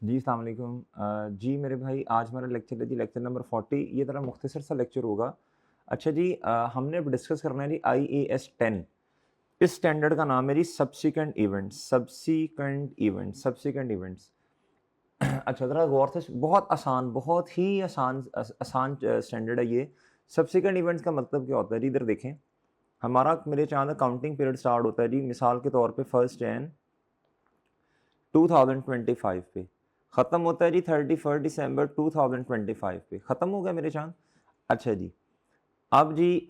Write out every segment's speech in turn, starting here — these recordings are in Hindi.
जी, अस्सलाम वालेकुम। जी मेरे भाई, आज हमारा लेक्चर है जी, लेक्चर नंबर 40। ये ज़रा मुख्तसर सा लेक्चर होगा। अच्छा जी, हमने अब डिस्कस करना है जी IAS 10। इस स्टैंडर्ड का नाम है जी सब्सीक्वेंट इवेंट्स, सब्सीक्वेंट इवेंट्स। अच्छा, ज़रा गौर से बहुत आसान, बहुत ही आसान स्टैंडर्ड है ये। सब्सीक्वेंट इवेंट्स का मतलब क्या होता है जी? इधर देखें, हमारा मेरे चाँद काउंटिंग पीरियड स्टार्ट होता है जी, मिसाल के तौर पे 1 जैन 2025 पे, ख़त्म होता है जी 31 दिसंबर 2025 पे, ख़त्म हो गया मेरे चाँद। अच्छा जी, अब जी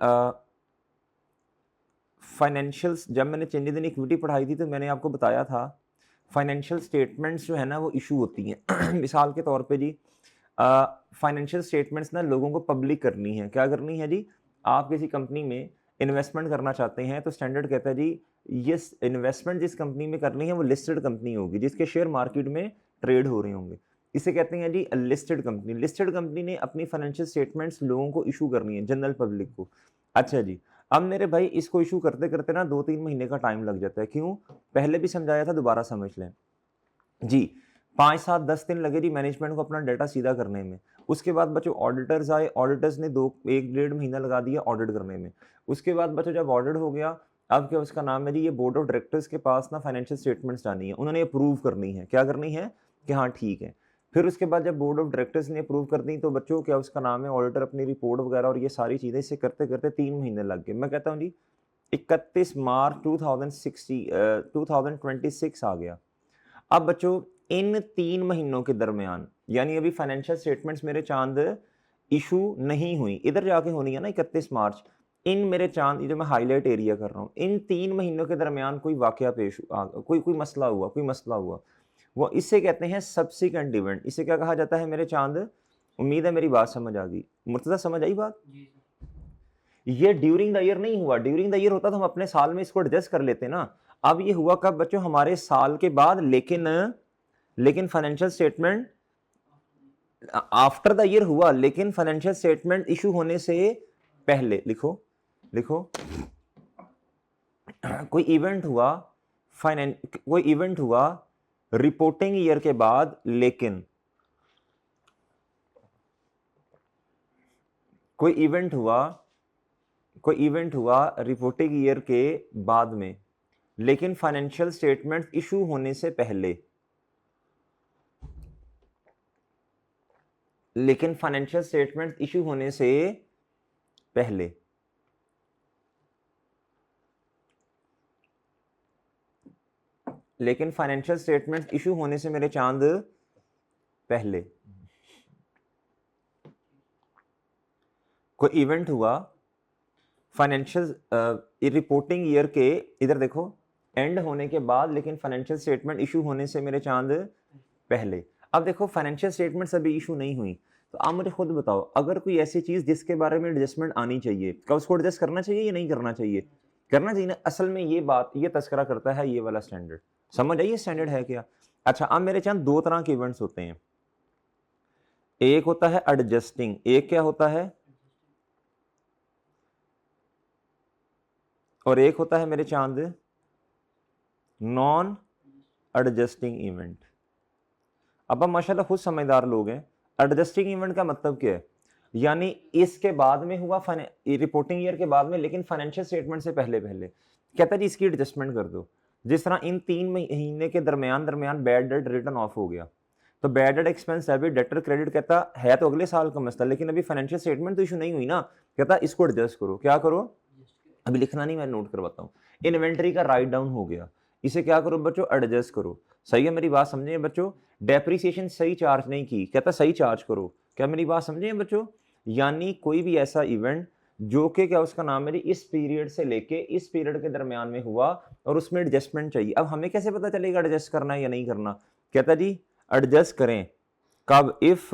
फाइनेंशियल्स, जब मैंने चेंजेस इन इक्विटी पढ़ाई थी तो मैंने आपको बताया था, फाइनेंशियल स्टेटमेंट्स जो है ना वो इशू होती हैं। मिसाल के तौर पे जी, फाइनेंशियल स्टेटमेंट्स ना लोगों को पब्लिक करनी है। क्या करनी है जी? आप किसी कंपनी में इन्वेस्टमेंट करना चाहते हैं तो स्टैंडर्ड कहता है जी, ये इन्वेस्टमेंट जिस कंपनी में करनी है वो लिस्टेड कंपनी होगी, जिसके शेयर मार्केट में ट्रेड हो रहे होंगे। इसे कहते हैं जी लिस्टेड कंपनी। लिस्टेड कंपनी ने अपनी फाइनेंशियल स्टेटमेंट्स लोगों को इशू करनी है, जनरल पब्लिक को। अच्छा जी, अब मेरे भाई इसको इशू करते-करते ना 2-3 महीने का टाइम लग जाता है। क्यों? पहले भी समझाया था, दोबारा समझ लें। जी, 5, 7, 10 दिन लगे जी मैनेजमेंट को अपना डाटा सीधा करने में। उसके बाद बच्चों ऑडिटर्स आए, ऑडिटर्स ने 2 1 डेढ़ महीना लगा दिया ऑडिट करने में। उसके बाद बच्चों जब ऑडिट हो गया, अब क्या उसका नाम है जी, ये बोर्ड ऑफ डायरेक्टर्स के पास ना फाइनेंशियल स्टेटमेंट्स जानी है। उन्होंने अप्रूव करनी है। क्या करनी है? कि हाँ, ठीक है। फिर उसके बाद जब बोर्ड ऑफ डायरेक्टर्स ने अप्रूव कर दी तो बच्चों क्या उसका नाम है, ऑडिटर अपनी रिपोर्ट वगैरह और ये सारी चीज़ें इसे करते-करते 3 महीने लग गए। मैं कहता हूँ जी 31 मार्च 2026 आ गया। अब बच्चों इन 3 महीनों के दरमियान, यानी अभी फाइनेंशियल स्टेटमेंट्स मेरे चाँद इश्यू नहीं हुई, इधर जाके होनी है ना 31 मार्च। इन मेरे चाँद, ये जो मैं हाइलाइट एरिया कर रहा हूँ, इन 3 महीनों के दरमियान कोई वाक़या पेश कोई कोई मसला हुआ, वो इसे कहते हैं सब्सीक्वेंट इवेंट। इसे क्या कहा जाता है मेरे चाँद? उम्मीद है मेरी बात समझ आ गई। मुर्तज़ा समझ आई बात? जी सर। ये ड्यूरिंग द ईयर नहीं हुआ। ड्यूरिंग द ईयर होता तो हम अपने साल में इसको एडजस्ट कर लेते ना। अब ये हुआ कब बच्चों? हमारे साल के बाद, लेकिन financial statement after the year हुआ, लेकिन फाइनेंशियल स्टेटमेंट इशू होने से पहले। लिखो, लिखो। कोई इवेंट हुआ, कोई इवेंट हुआ रिपोर्टिंग ईयर के बाद, लेकिन कोई इवेंट हुआ रिपोर्टिंग ईयर के बाद में, लेकिन फाइनेंशियल स्टेटमेंट इशू होने से पहले, लेकिन फाइनेंशियल स्टेटमेंट इशू होने से पहले। लेकिन फाइनेंशियल स्टेटमेंट इशू होने से मेरे चांद पहले कोई इवेंट हुआ फाइनेंशियल रिपोर्टिंग ईयर के, इधर देखो, एंड होने के बाद, लेकिन फाइनेंशियल स्टेटमेंट इशू होने से मेरे चांद पहले। अब देखो फाइनेंशियल स्टेटमेंट्स अभी इशू नहीं हुई, तो आप मुझे खुद बताओ, अगर कोई ऐसी चीज जिसके बारे में एडजस्टमेंट आनी चाहिए, क्या उसको एडजस्ट करना चाहिए या नहीं करना चाहिए? करना चाहिए ना। असल में ये बात, ये तस्करा करता है ये वाला स्टैंडर्ड। समझ आइए स्टैंडर्ड है क्या? अच्छा, अब मेरे चांद दो तरह के इवेंट्स होते हैं। एक होता है एडजस्टिंग, एक क्या होता है, और एक होता है मेरे चांद नॉन एडजस्टिंग इवेंट। अब हम माशाल्लाह खुद समझदार लोग हैं। एडजस्टिंग इवेंट का मतलब क्या है? यानी इसके बाद में हुआ, रिपोर्टिंग ईयर के बाद में, लेकिन फाइनेंशियल स्टेटमेंट से पहले पहले। कहता है जी इसकी एडजस्टमेंट कर दो। जिस तरह इन 3 महीने के दरमियान दरमियान बैड डेट रिटर्न ऑफ हो गया, तो bad debt expense debit debtor credit, कहता है तो अगले साल का मसला, लेकिन अभी फाइनेंशियल स्टेटमेंट तो इशू नहीं हुई ना। कहता इसको एडजस्ट करो। क्या करो? अभी लिखना नहीं, मैं नोट करवाता हूँ। इन्वेंटरी का राइट डाउन हो गया, इसे क्या करो बच्चों? एडजस्ट करो। सही है मेरी बात समझे बच्चों? डेप्रीसिएशन सही चार्ज नहीं की, कहता सही चार्ज करो। क्या मेरी बात समझे बच्चों? यानी कोई भी ऐसा इवेंट जो कि क्या उसका नाम है जी, इस पीरियड से लेके इस पीरियड के दरमियान में हुआ और उसमें एडजस्टमेंट चाहिए। अब हमें कैसे पता चलेगा एडजस्ट करना है या नहीं करना? कहता जी एडजस्ट करें कब? If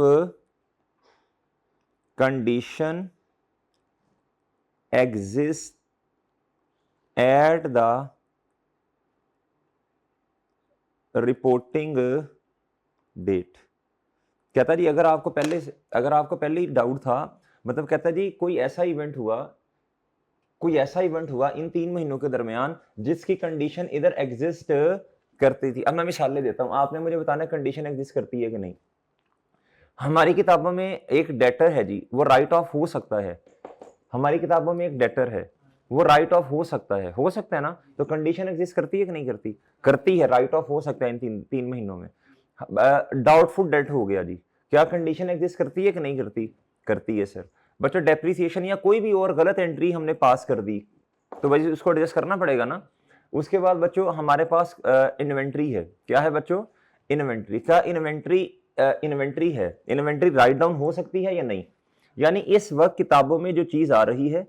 condition exist at the reporting date. कहता जी अगर आपको पहले ही डाउट था, मतलब कहता जी कोई ऐसा इवेंट हुआ इन 3 महीनों के दरमियान जिसकी कंडीशन इधर एग्जिस्ट करती थी। अब मैं मिसाल ले देता हूँ, आपने मुझे बताना कंडीशन एग्जिस्ट करती है कि नहीं। हमारी किताबों में एक डेटर है जी, वो राइट ऑफ हो सकता है। हमारी किताबों में एक डेटर है, वो राइट ऑफ हो सकता है ना। तो कंडीशन एग्जिस्ट करती है कि नहीं करती? करती है, राइट ऑफ हो सकता है इन 3 महीनों में। डाउटफुल डेट हो गया जी, क्या कंडीशन एग्जिस्ट करती है कि नहीं करती? करती है सर। बच्चों डेप्रिसिएशन या कोई भी और गलत एंट्री हमने पास कर दी तो भाई उसको एडजस्ट करना पड़ेगा ना। उसके बाद बच्चों हमारे पास इन्वेंट्री है। क्या है बच्चों? इन्वेंट्री। क्या इन्वेंट्री है? इन्वेंट्री राइट डाउन हो सकती है या नहीं? यानी इस वक्त किताबों में जो चीज आ रही है,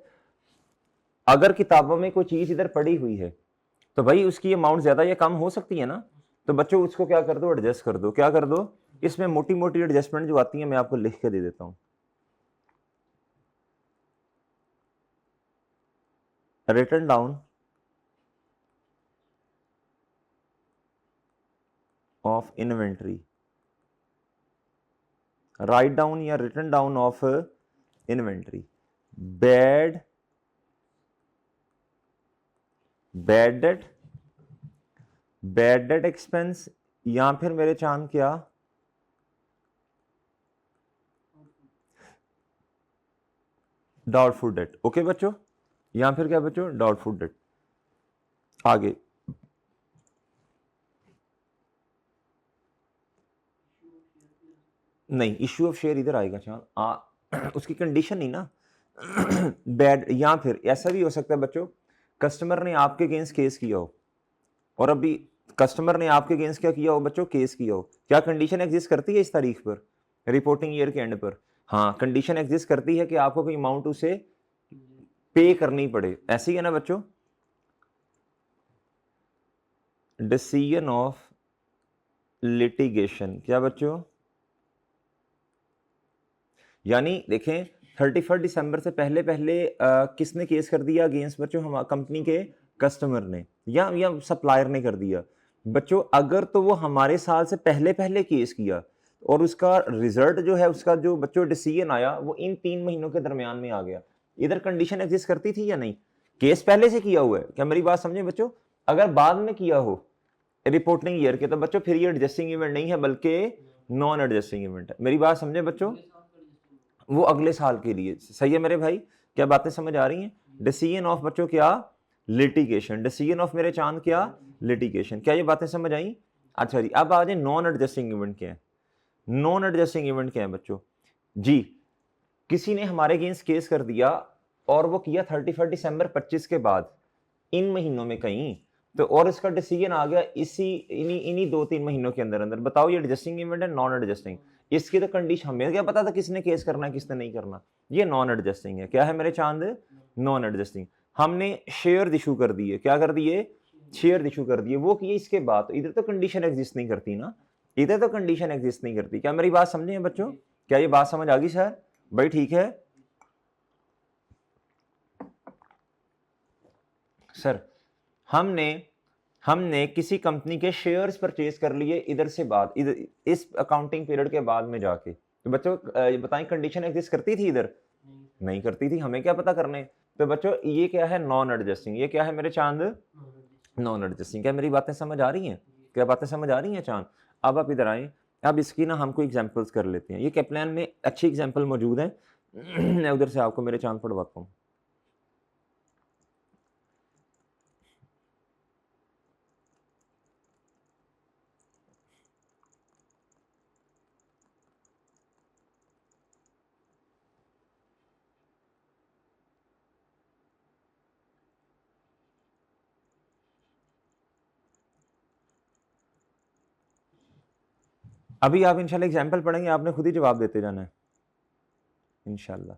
अगर किताबों में कोई चीज इधर पड़ी हुई है तो भाई उसकी अमाउंट ज्यादा या कम हो सकती है ना। तो बच्चों उसको क्या कर दो? एडजस्ट कर दो। क्या कर दो? इसमें मोटी मोटी एडजस्टमेंट जो आती है मैं आपको लिख के दे देता हूं। Return down of inventory, write down या return down of inventory, bad debt, bad debt expense, या फिर मेरे चांद क्या, डाउटफुल डेट। ओके बच्चों, या फिर क्या बच्चों? Doubtful debt. आगे नहीं, इश्यू ऑफ शेयर इधर आएगा चांद, उसकी कंडीशन नहीं ना। बैड, या फिर ऐसा भी हो सकता है बच्चों, कस्टमर ने आपके अगेंस्ट केस किया हो, और अभी कस्टमर ने आपके अगेंस्ट क्या किया हो बच्चों? केस किया हो। क्या कंडीशन एग्जिस्ट करती है इस तारीख पर, रिपोर्टिंग ईयर के एंड पर? हाँ, कंडीशन एग्जिस्ट करती है कि आपको कोई अमाउंट उसे पे करनी पड़े। ऐसी ही है ना बच्चों। डिसीजन ऑफ लिटिगेशन, क्या बच्चों? यानी देखें 31 दिसंबर से पहले पहले किसने केस कर दिया अगेंस्ट बच्चों? हम कंपनी के कस्टमर ने या सप्लायर ने कर दिया। बच्चों अगर तो वो हमारे साल से पहले पहले केस किया और उसका रिजल्ट जो है, उसका जो बच्चों डिसीजन आया वो इन 3 महीनों के दरमियान में आ गया, इधर कंडीशन एग्जिस्ट करती थी या नहीं? केस पहले से किया हुआ है, क्या मेरी बात समझे बच्चों? अगर बाद में किया हो रिपोर्टिंग ईयर के तो बच्चों फिर ये एडजस्टिंग इवेंट नहीं है बल्कि नॉन एडजस्टिंग इवेंट है। मेरी बात समझे बच्चों? वो अगले साल के लिए। सही है मेरे भाई, क्या बातें समझ आ रही हैं? डिसीजन ऑफ बच्चों क्या? लिटिगेशन। डिसीजन ऑफ मेरे चांद क्या? लिटिगेशन। क्या ये बातें समझ आई? अच्छा जी, अब आ जाए नॉन एडजस्टिंग इवेंट क्या है। नॉन एडजस्टिंग इवेंट क्या है बच्चों? जी, किसी ने हमारे अगेंस्ट केस कर दिया और वो किया 31 दिसंबर 25 के बाद, इन महीनों में कहीं, तो और इसका डिसीजन आ गया इसी इन्हीं इन्हीं 2-3 महीनों के अंदर अंदर। बताओ ये एडजस्टिंग इवेंट है नॉन एडजस्टिंग? इसकी तो कंडीशन हमें क्या पता था किसने केस करना है किसने नहीं करना। ये नॉन एडजस्टिंग है। क्या है मेरे चांद? Non adjusting. हमने शेयर इशू कर दिए। क्या कर दिए? शेयर इशू कर दिए। वो किए इसके बाद, तो इधर तो कंडीशन एग्जिस्ट नहीं करती ना, इधर तो कंडीशन एग्जिस्ट नहीं करती। क्या मेरी बात समझे बच्चों? क्या ये बात समझ आ गई सर? भाई ठीक है सर। हमने हमने किसी कंपनी के शेयर्स परचेज कर लिए इधर से बाद, इधर इस अकाउंटिंग पीरियड के बाद में जाके, तो बच्चों बताएं कंडीशन एग्जिस्ट करती थी इधर? नहीं करती थी। हमें क्या पता करने। तो बच्चों ये क्या है? Non adjusting. ये क्या है मेरे चांद? Non adjusting. क्या मेरी बातें समझ आ रही हैं? क्या बातें समझ आ रही हैं चांद? अब आप इधर आए, अब इसकी ना हम कोई एग्जांपल्स कर लेते हैं। ये कैप्लान में अच्छी एग्जांपल मौजूद है। मैं उधर से आपको मेरे चांद पढ़वाता हूँ। अभी आप इंशाल्लाह एग्जाम्पल पढ़ेंगे, आपने खुद ही जवाब देते जाना है इंशाल्लाह।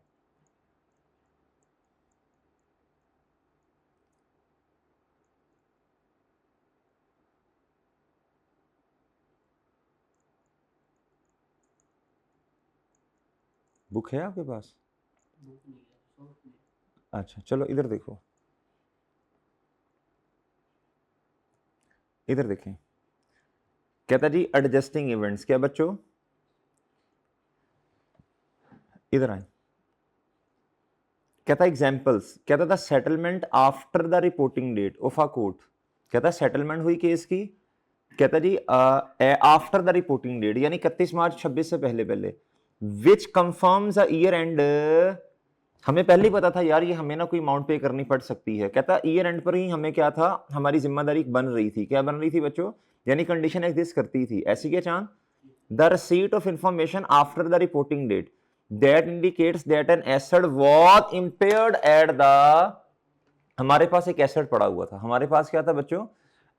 बुक है आपके पास? अच्छा चलो इधर देखो, इधर देखें। कहता जी एडजस्टिंग इवेंट्स। क्या बच्चों? इधर आए। कहता एग्जांपल्स, कहता था settlement after the reporting date of a court. कहता सेटलमेंट हुई केस की कहता जी आफ्टर द रिपोर्टिंग डेट यानी 31 मार्च 26 से पहले पहले which confirms a year end, हमें पहले ही पता था यार ये हमें ना कोई अमाउंट पे करनी पड़ सकती है। कहता ईयर एंड पर ही हमें क्या था, हमारी जिम्मेदारी बन रही थी। क्या बन रही थी बच्चों? यानी कंडीशन एग्जिस्ट करती थी। ऐसी क्या चांद? The receipt of information after the reporting date that indicates that an asset was impaired at the, हमारे पास एक एसेट पड़ा हुआ था। हमारे पास क्या था बच्चों?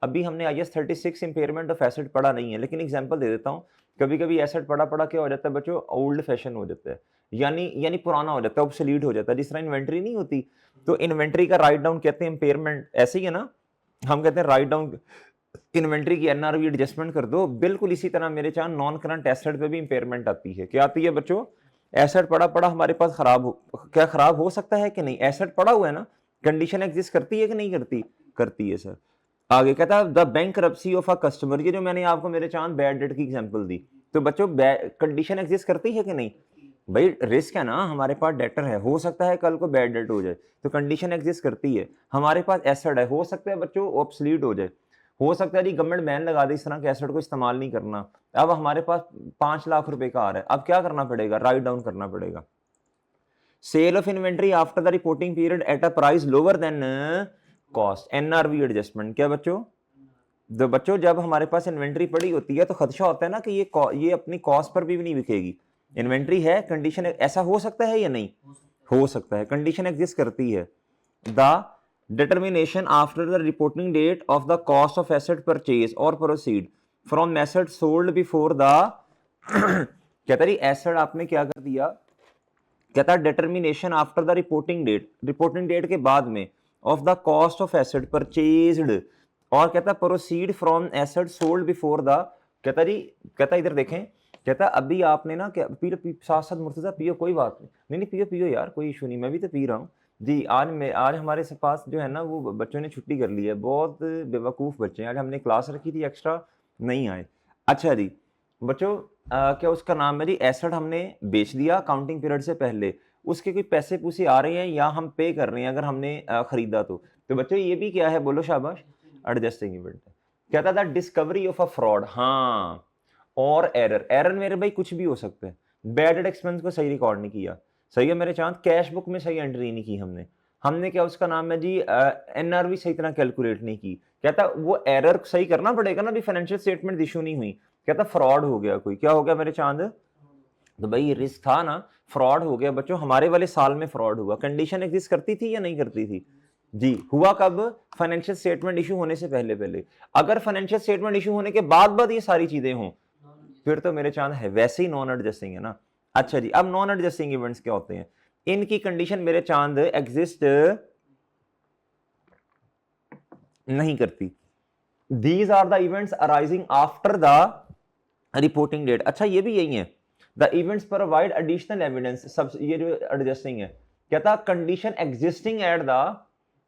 अभी हमने IS 36 इंपेयरमेंट ऑफ एसेट पढ़ा नहीं है, लेकिन एग्जांपल दे देता हूं। कभी कभी एसेट पड़ा पड़ा क्या हो जाता है बच्चों? ओल्ड फैशन हो जाता है, यानी पुराना हो जाता है, ऑब्सोलीट हो जाता है। जिस तरह इन्वेंट्री नहीं होती, तो इन्वेंट्री का राइट डाउन कहते हैं इंपेयरमेंट, ऐसे ही है ना। हम कहते हैं राइट डाउन इन्वेंट्री की NRV एडजस्टमेंट कर दो। बिल्कुल इसी तरह मेरे चाह नॉन करंट एसेट पे भी इंपेयरमेंट आती है। क्या आती है बच्चों? एसेट पड़ा पड़ा हमारे पास खराब हो, क्या खराब हो सकता है कि नहीं? एसेट पड़ा हुआ है ना, कंडीशन एग्जिस्ट करती है कि नहीं करती? करती है सर। आगे कहता है the bankruptcy of a customer, ये जो मैंने आपको मेरे चांद बैड डेट की एग्जांपल दी, तो बच्चों कंडीशन एग्जिस्ट करती है कि नहीं? भाई रिस्क है ना, हमारे पास डेटर है, हो सकता है कल को बैड डेट हो जाए, तो कंडीशन एग्जिस्ट करती है। हमारे पास एसेट है, हो सकता है बच्चों ऑब्सलीट हो जाए, हो सकता है जी गवर्नमेंट बैन लगा दे इस तरह के एसेट को इस्तेमाल नहीं करना। अब हमारे पास 5 लाख रुपए का आ रहा है, अब क्या करना पड़ेगा? राइट डाउन करना पड़ेगा। Sale of inventory after the reporting period at a price lower than cost, NRV adjustment. क्या बच्चों? तो बच्चों जब हमारे पास इन्वेंट्री पड़ी होती है तो खदशा होता है ना कि ये अपनी कॉस्ट पर भी नहीं बिकेगी। इन्वेंट्री है, कंडीशन ऐसा हो सकता है या नहीं? हो सकता है, कंडीशन एग्जिस्ट करती है। The determination after the reporting date of the cost of asset purchase और proceed from asset sold before the कहता रही एसेट आपने क्या कर दिया, कहता determination after the reporting date के बाद में of the cost of asset purchased, और कहता proceed from asset sold before the, कहता जी, कहता इधर देखें, कहता अभी आपने ना क्या पी साथ साथ मुर्तजा पियो, कोई बात नहीं नहीं पियो पियो यार, कोई इशू नहीं, मैं भी तो पी रहा हूँ जी। आज हमारे पास जो है ना वो बच्चों ने छुट्टी कर ली है, बहुत बेवकूफ़ बच्चे हैं। आज हमने क्लास रखी थी एक्स्ट्रा, नहीं आए। अच्छा जी बच्चों, क्या उसका नाम है जी, एसेट हमने बेच दिया काउंटिंग पीरियड से पहले, उसके कोई पैसे पूसे आ रहे हैं या हम पे कर रहे हैं अगर हमने खरीदा तो बच्चों ये भी क्या है? बोलो शाबाश, एडजस्टिंग इवेंट है। कहता था डिस्कवरी ऑफ अ फ्रॉड, हाँ, और एरर मेरे भाई कुछ भी हो सकता है। बैड एक्सपेंस को सही रिकॉर्ड नहीं किया, सही है मेरे चांद, कैश बुक में सही एंट्री नहीं की हमने, हमने क्या उसका नाम है जी NRV सही तरह कैलकुलेट नहीं की। कहता वो एरर सही करना पड़ेगा ना, भी फाइनेंशियल स्टेटमेंट इशू नहीं हुई। कहता फ्रॉड हो गया कोई, क्या हो गया मेरे चांद? तो भाई ये रिस्क था ना, फ्रॉड हो गया बच्चों, हमारे वाले साल में फ्रॉड हुआ। कंडीशन एग्जिस्ट करती थी या नहीं करती थी जी? हुआ कब? फाइनेंशियल स्टेटमेंट इशू होने से पहले पहले। अगर फाइनेंशियल स्टेटमेंट इशू होने के बाद ये सारी चीजें हों फिर तो मेरे चांद है वैसे ही नॉन एडजस्टिंग है ना। अच्छा जी, अब नॉन एडजस्टिंग इवेंट्स क्या होते हैं? इनकी कंडीशन मेरे चांद एग्जिस्ट नहीं करती। These are the events arising after the reporting date. अच्छा ये भी यही है, the events provide additional evidence, सब ये जो एडजस्टिंग है। कहता कंडीशन एग्जिस्टिंग एट द,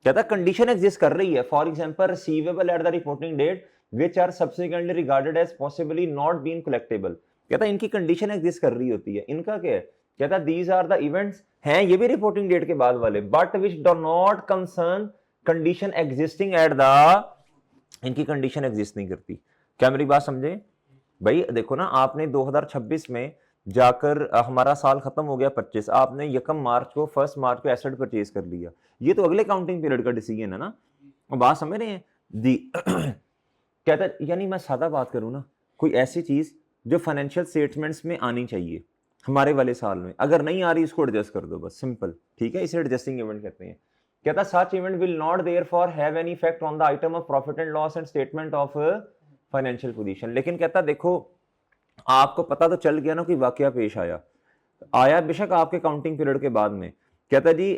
कहता कंडीशन एग्जिस्ट कर रही है, for example receivable at the reporting date which are subsequently regarded as possibly not being collectible। कहता इनकी कंडीशन एग्जिस्ट कर रही होती है। इनका क्या है? कहता these are the events, हैं ये भी रिपोर्टिंग डेट के बाद वाले, but which do not concern condition existing at the, इनकी कंडीशन एग्जिस्ट नहीं करती। क्या मेरी बात समझे भाई? देखो ना, आपने 2026 में जाकर हमारा साल खत्म हो गया 25, आपने 1 मार्च को 1 मार्च को एसेट परचेज कर लिया, ये तो अगले काउंटिंग पीरियड का डिसीजन है ना। बात समझ रहे हैं जी? कहता यानी मैं सादा बात करूं ना, कोई ऐसी चीज जो फाइनेंशियल स्टेटमेंट्स में आनी चाहिए हमारे वाले साल में, अगर नहीं आ रही उसको एडजस्ट कर दो बस, सिंपल, ठीक है, इसे एडजस्टिंग इवेंट कहते हैं। कहता सच event will not therefore have any effect on the item of profit and loss and statement of financial position. लेकिन कहता देखो आपको पता तो चल गया ना कि वाकया पेश आया बेशक आपके काउंटिंग पीरियड के बाद में। कहता जी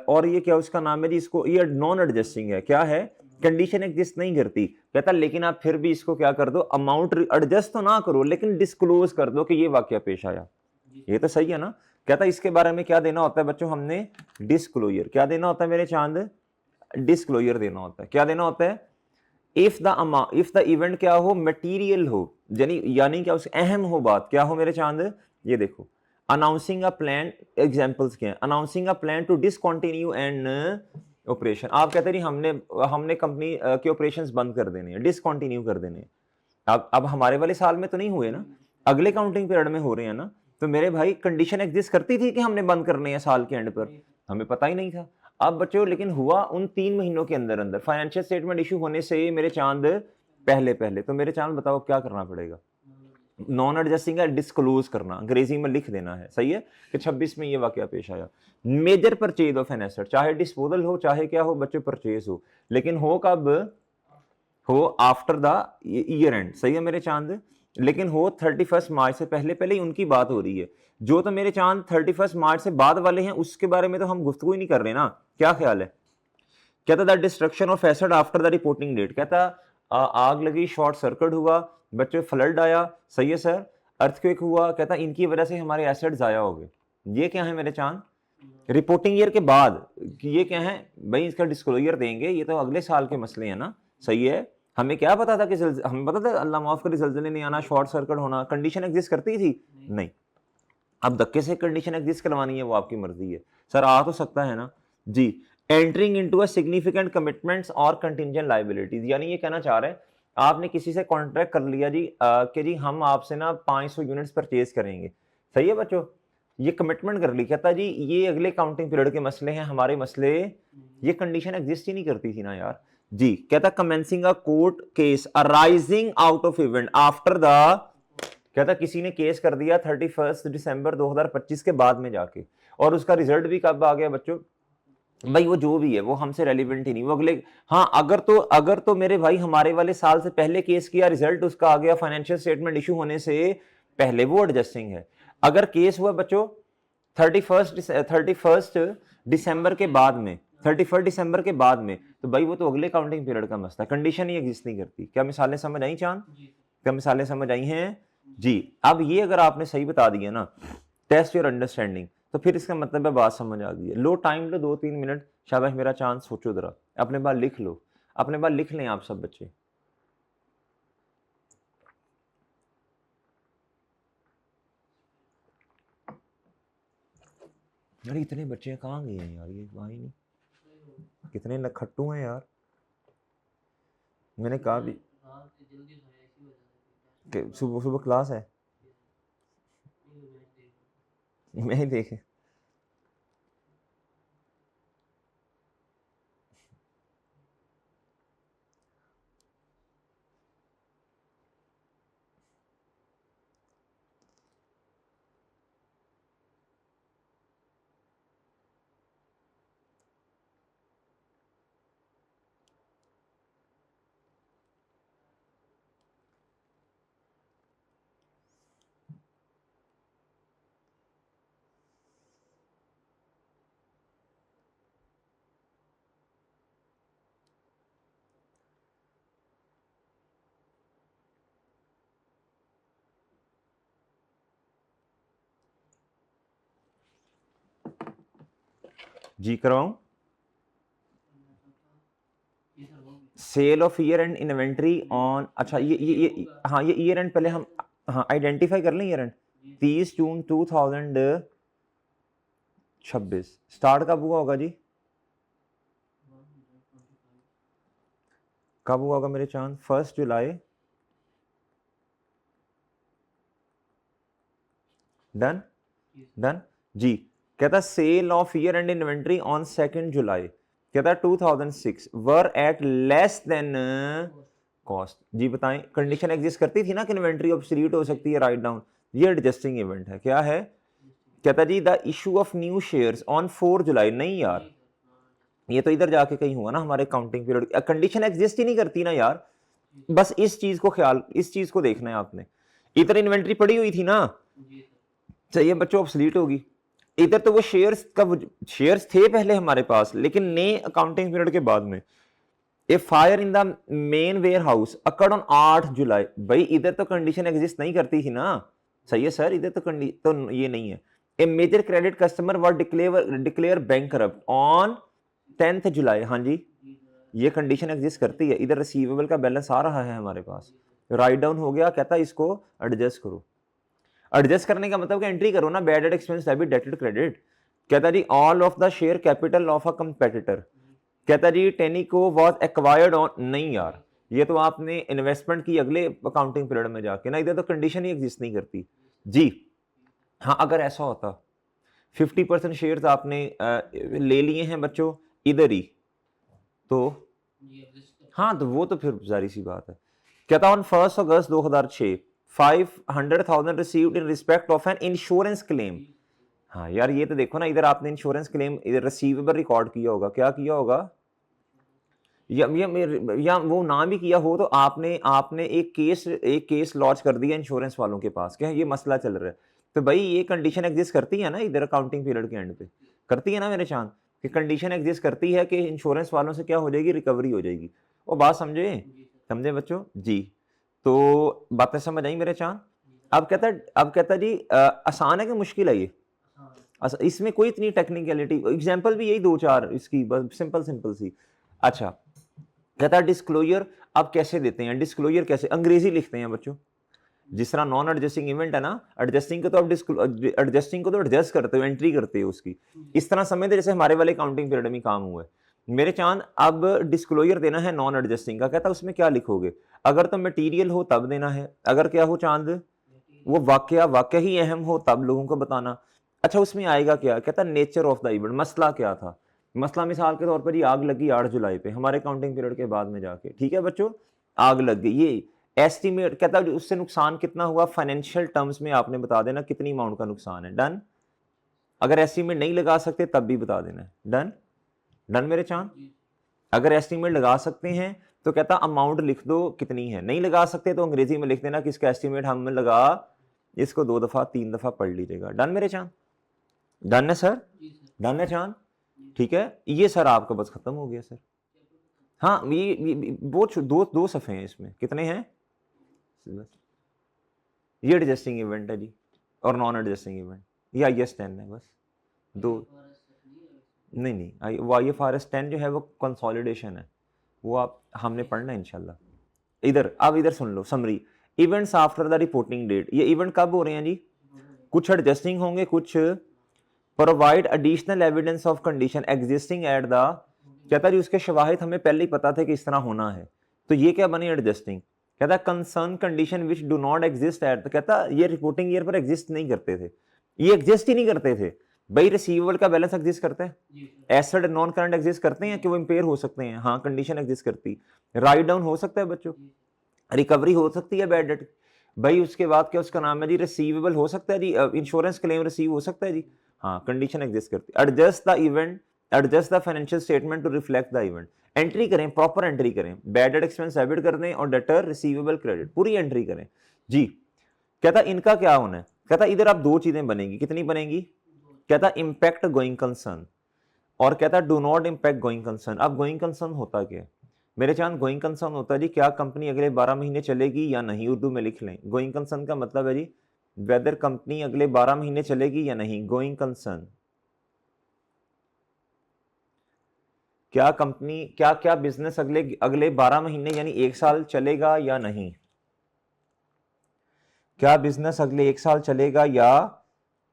और ये क्या उसका नाम है जी, इसको ये नॉन एडजस्टिंग है, क्या है? कंडीशन एग्जिस्ट नहीं करती। कहता लेकिन आप फिर भी इसको क्या कर दो, अमाउंट एडजस्ट तो ना करो लेकिन डिस्क्लोज कर दो कि ये वाकया पेश आया। ये तो सही है ना। कहता इसके बारे में क्या देना होता है बच्चों? हमने डिस्क्लोजर, क्या देना होता है मेरे चांद? डिस्क्लोजर देना होता है। क्या देना होता है? इफ द इवेंट क्या हो, मटीरियल हो, यानी क्या उस अहम हो बात, क्या हो मेरे चांद? ये देखो, अनाउंसिंग अ प्लान, एग्जांपल्स क्या है? Announcing a plan to discontinue and operation, आप कहते नहीं हमने हमने कंपनी के ऑपरेशंस बंद कर देने हैं, डिसकंटिन्यू कर देने हैं। अब हमारे वाले साल में तो नहीं हुए ना, अगले काउंटिंग पीरियड में हो रहे हैं ना। तो मेरे भाई कंडीशन एग्जिस्ट करती थी कि हमने बंद करने हैं साल के एंड पर, हमें पता ही नहीं था। अब बच्चों लेकिन हुआ उन 3 महीनों के अंदर अंदर, फाइनेंशियल स्टेटमेंट इशू होने से मेरे चांद पहले पहले। तो मेरे चांद बताओ क्या करना पड़ेगा? नॉन एडजस्टिंग है, डिस्क्लोज करना, अंग्रेजी में लिख देना है, सही है कि 26 में ये वाकया पेश आया। Major purchase of an asset, चाहे डिस्पोजल हो चाहे क्या हो बच्चों, परचेज हो, लेकिन हो कब? हो आफ्टर द ईयर एंड, सही है मेरे चांद। लेकिन हो 31 मार्च से पहले पहले ही उनकी बात हो रही है। जो तो मेरे चांद 31 मार्च से बाद वाले हैं उसके बारे में तो हम गुफ्तगू ही नहीं कर रहे ना। क्या ख्याल है? कहता the destruction of asset after the reporting date, कहता आग लगी, शॉर्ट सर्किट हुआ बच्चों, फ्लड आया, सही है सर, अर्थक्वेक हुआ, कहता इनकी वजह से हमारे एसेट जाया हो गए। ये क्या है मेरे चांद? रिपोर्टिंग ईयर के बाद कि ये क्या है भाई, इसका डिस्क्लोजर देंगे, ये तो अगले साल के मसले हैं ना, सही है। हमें क्या पता था कि हमें पता था अल्लाह माफ करे जल्जले नहीं आना, शॉर्ट सर्किट होना, कंडीशन एग्जिस्ट करती थी नहीं। अब धक्के से कंडीशन एग्जिस्ट करवानी है वो आपकी मर्जी है सर, आ तो सकता है ना जी। Entering into a significant commitments और कंटिंजेंट लायबिलिटीज, यानी ये कहना चाह रहे हैं आपने किसी से कॉन्ट्रैक्ट कर लिया जी कि जी हम आपसे ना 500 यूनिट्स परचेज करेंगे, सही है बच्चों, ये कमिटमेंट कर ली। कहता जी ये अगले काउंटिंग पीरियड के मसले हैं, हमारे मसले, ये कंडीशन एग्जिस्ट ही नहीं करती थी ना यार जी। कहता commencing a court case arising out of event after the, कहता किसी ने केस कर दिया 31 दिसंबर 2025 के बाद में जाके, और उसका रिजल्ट भी कब आ गया बच्चों? भाई वो जो भी है वो हमसे रेलिवेंट ही नहीं, वो अगले, हाँ अगर तो मेरे भाई हमारे वाले साल से पहले केस किया, रिजल्ट उसका आ गया फाइनेंशियल स्टेटमेंट इशू होने से पहले, वो एडजस्टिंग है। अगर केस हुआ बच्चों 31 दिसंबर के बाद में, 31 दिसंबर के बाद में, तो भाई वो तो अगले काउंटिंग पीरियड का मसला, कंडीशन ही एग्जिस्ट नहीं करती। क्या मिसालें समझ आई चांद? क्या मिसालें समझ आई हैं जी? अब ये अगर आपने सही बता दिया ना, टेस्ट योर अंडरस्टैंडिंग, तो फिर इसका मतलब है बात समझ आ गई है। लो टाइम लो 2-3 मिनट, शाबाश मेरा चांस, सोचो जरा, अपने बार लिख लो, अपने बार लिख लें आप सब बच्चे। यार इतने बच्चे कहाँ गए हैं यार, ये वहाँ ही नहीं, कितने नखट्टू हैं यार। मैंने कहा भी कि सुबह सुबह क्लास है, मैं ही देखे। जी करवाऊं? Sale of year end inventory on, अच्छा ये हाँ ये ईयर एंड पहले हम हाँ आइडेंटिफाई कर लें ईयर एंड। 30 जून 2026 स्टार्ट कब हुआ होगा जी? कब हुआ होगा मेरे चांद? 1 जुलाई, डन डन जी। कहता sale of year end inventory on 2 July, कहता 2006 were at less than cost. जी बताएं, कंडीशन एग्जिस्ट करती थी ना कि इन्वेंट्री ऑब्सोल्यूट हो सकती है, राइट डाउन, ये एडजस्टिंग इवेंट है। क्या है? कहता जी the issue of new shares on 4 July, नहीं यार ये तो इधर जाके कहीं हुआ ना हमारे काउंटिंग पीरियड, कंडीशन एग्जिस्ट ही नहीं करती ना यार। बस इस चीज को ख्याल, इस चीज को देखना है आपने, इधर इन्वेंट्री पड़ी हुई थी ना, चाहिए बच्चों ऑब्सोलीट होगी। इधर तो वो शेयर्स का, शेयर्स थे पहले हमारे पास लेकिन नए अकाउंटिंग पीरियड के बाद में। A fire in the main warehouse occurred on 8 July, भाई इधर तो कंडीशन एग्जिस्ट नहीं करती थी ना, सही है सर, इधर तो ये नहीं है। A major credit customer were declare bankrupt on 10 July, हाँ जी ये कंडीशन एग्जिस्ट करती है। इधर रिसीवेबल का बैलेंस आ रहा है हमारे पास, राइट डाउन हो गया, कहता है इसको एडजस्ट करो। एडजस्ट करने का मतलब कि एंट्री करो ना, bad expense debit dated credit. कहता जी all of the share capital of a competitor, कहता जी टेनिको वॉज एक्वायर्ड ऑन, नहीं यार ये तो आपने इन्वेस्टमेंट की अगले अकाउंटिंग पीरियड में जाके ना, इधर तो कंडीशन ही एग्जिस्ट नहीं करती जी। हाँ अगर ऐसा होता 50% शेयर्स आपने ले लिए हैं बच्चों इधर ही, तो हाँ तो वो तो फिर जारी सी बात है। कहता on 1 August 2006 500,000 received in respect of an insurance claim. हाँ यार ये तो देखो ना, इधर आपने इंश्योरेंस क्लेम इधर रिसीवेबल रिकॉर्ड किया होगा, क्या किया होगा, या वो ना भी किया हो तो आपने आपने एक केस लॉन्च कर दिया इंश्योरेंस वालों के पास, क्या ये मसला चल रहा है, तो भाई ये कंडीशन एग्जिस्ट करती है ना इधर अकाउंटिंग पीरियड के एंड पे, करती है ना मेरे चांद, कि कंडीशन एग्जिस्ट करती है कि इंश्योरेंस वालों से क्या हो जाएगी, रिकवरी हो जाएगी। वो बात समझे, समझे बच्चों जी। तो बातें समझ आई मेरे चांद। अब कहता जी आसान है कि मुश्किल है ये, इसमें कोई इतनी टेक्निकलिटी, एग्जांपल भी यही 2-4 इसकी बस सिंपल सिंपल सी। अच्छा कहता डिस्क्लोजर अब कैसे देते हैं, डिस्क्लोजर कैसे, अंग्रेजी लिखते हैं बच्चों, जिस तरह नॉन एडजस्टिंग इवेंट है ना, एडजस्टिंग को तो आप एडजस्टिंग को तो एडजस्ट करते हो, एंट्री करते हो उसकी, इस तरह समझते जैसे हमारे वाले काउंटिंग पीरियड में काम हुआ है मेरे चांद। अब डिस्क्लोजर देना है नॉन एडजस्टिंग का, कहता उसमें क्या लिखोगे, अगर तो मटेरियल हो तब देना है, अगर क्या हो चांद वो वाक्य ही अहम हो तब लोगों को बताना। अच्छा उसमें आएगा क्या, कहता नेचर ऑफ द इवेंट, मसला क्या था, मसला मिसाल के तौर पर ये आग लगी 8 जुलाई पे हमारे काउंटिंग पीरियड के बाद में जाके, ठीक है बच्चों, आग लग गई, ये एस्टिमेट, कहता उससे नुकसान कितना हुआ फाइनेंशियल टर्म्स में आपने बता देना कितनी अमाउंट का नुकसान है, डन। अगर एस्टिमेट नहीं लगा सकते तब भी बता देना, डन डन मेरे चांद। अगर एस्टिमेट लगा सकते हैं तो कहता अमाउंट लिख दो कितनी है, नहीं लगा सकते तो अंग्रेजी में लिख देना कि इसका एस्टिमेट हम लगा, इसको 2 दफा 3 दफा पढ़ लीजिएगा, डन मेरे चांद, डन है सर, डन है चांद, ठीक है। ये सर आपका बस खत्म हो गया सर। हाँ ये वो दो सफ़े हैं इसमें, कितने हैं, ये एडजस्टिंग इवेंट है जी और नॉन एडजस्टिंग इवेंट, ये IS 10 है बस दो, नहीं वो IFRS 10 जो है वो कंसोलिडेशन है, वो आप हमने पढ़ना है इंशाल्लाह। इधर अब इधर सुन लो summary, events after the reporting date, ये इवेंट कब हो रहे हैं जी, कुछ एडजस्टिंग होंगे, कुछ provide additional evidence of condition existing at the, कहता जी उसके शवाहिद हमें पहले ही पता था कि इस तरह होना है, तो ये क्या बनी एडजस्टिंग, कहता concern condition which do not exist at, तो कहता ये रिपोर्टिंग ईयर पर एग्जिस्ट नहीं करते थे, ये एग्जिस्ट ही नहीं करते थे भाई। रिसीवेबल का बैलेंस एग्जिस्ट करता है, एसेट नॉन करंट एग्जिस्ट करते हैं कि वो इंपेयर हो सकते हैं, हाँ कंडीशन एग्जिस्ट करती, राइट डाउन हो सकता है बच्चों, रिकवरी हो सकती है बैड डेट भाई, उसके बाद क्या उसका नाम है जी, रिसीवेबल हो सकता है जी, इंश्योरेंस क्लेम रिसीव हो सकता है जी, हाँ कंडीशन एग्जिस्ट करती है। Adjust the event, adjust the financial statement to reflect the event, entry करें, प्रॉपर एंट्री करें, बैड डेट एक्सपेंस डेबिट कर दें और डेटर रिसीवेबल क्रेडिट पूरी एंट्री करें जी। कहता इनका क्या होना है, कहता इधर आप 2 चीजें बनेंगी, कितनी बनेंगी, कहता इंपैक्ट गोइंग कंसर्न और कहता do not impact going concern. अब गोइंग कंसर्न होता क्या है मेरे चांद, गोइंग कंसर्न होता है जी क्या कंपनी अगले 12 महीने चलेगी या नहीं, उर्दू में लिख लें, गोइंग कंसर्न का मतलब है जी वेदर कंपनी अगले 12 महीने चलेगी या नहीं, गोइंग कंसर्न, क्या कंपनी क्या बिजनेस अगले 12 महीने यानी 1 साल चलेगा या नहीं, क्या बिजनेस अगले 1 साल चलेगा या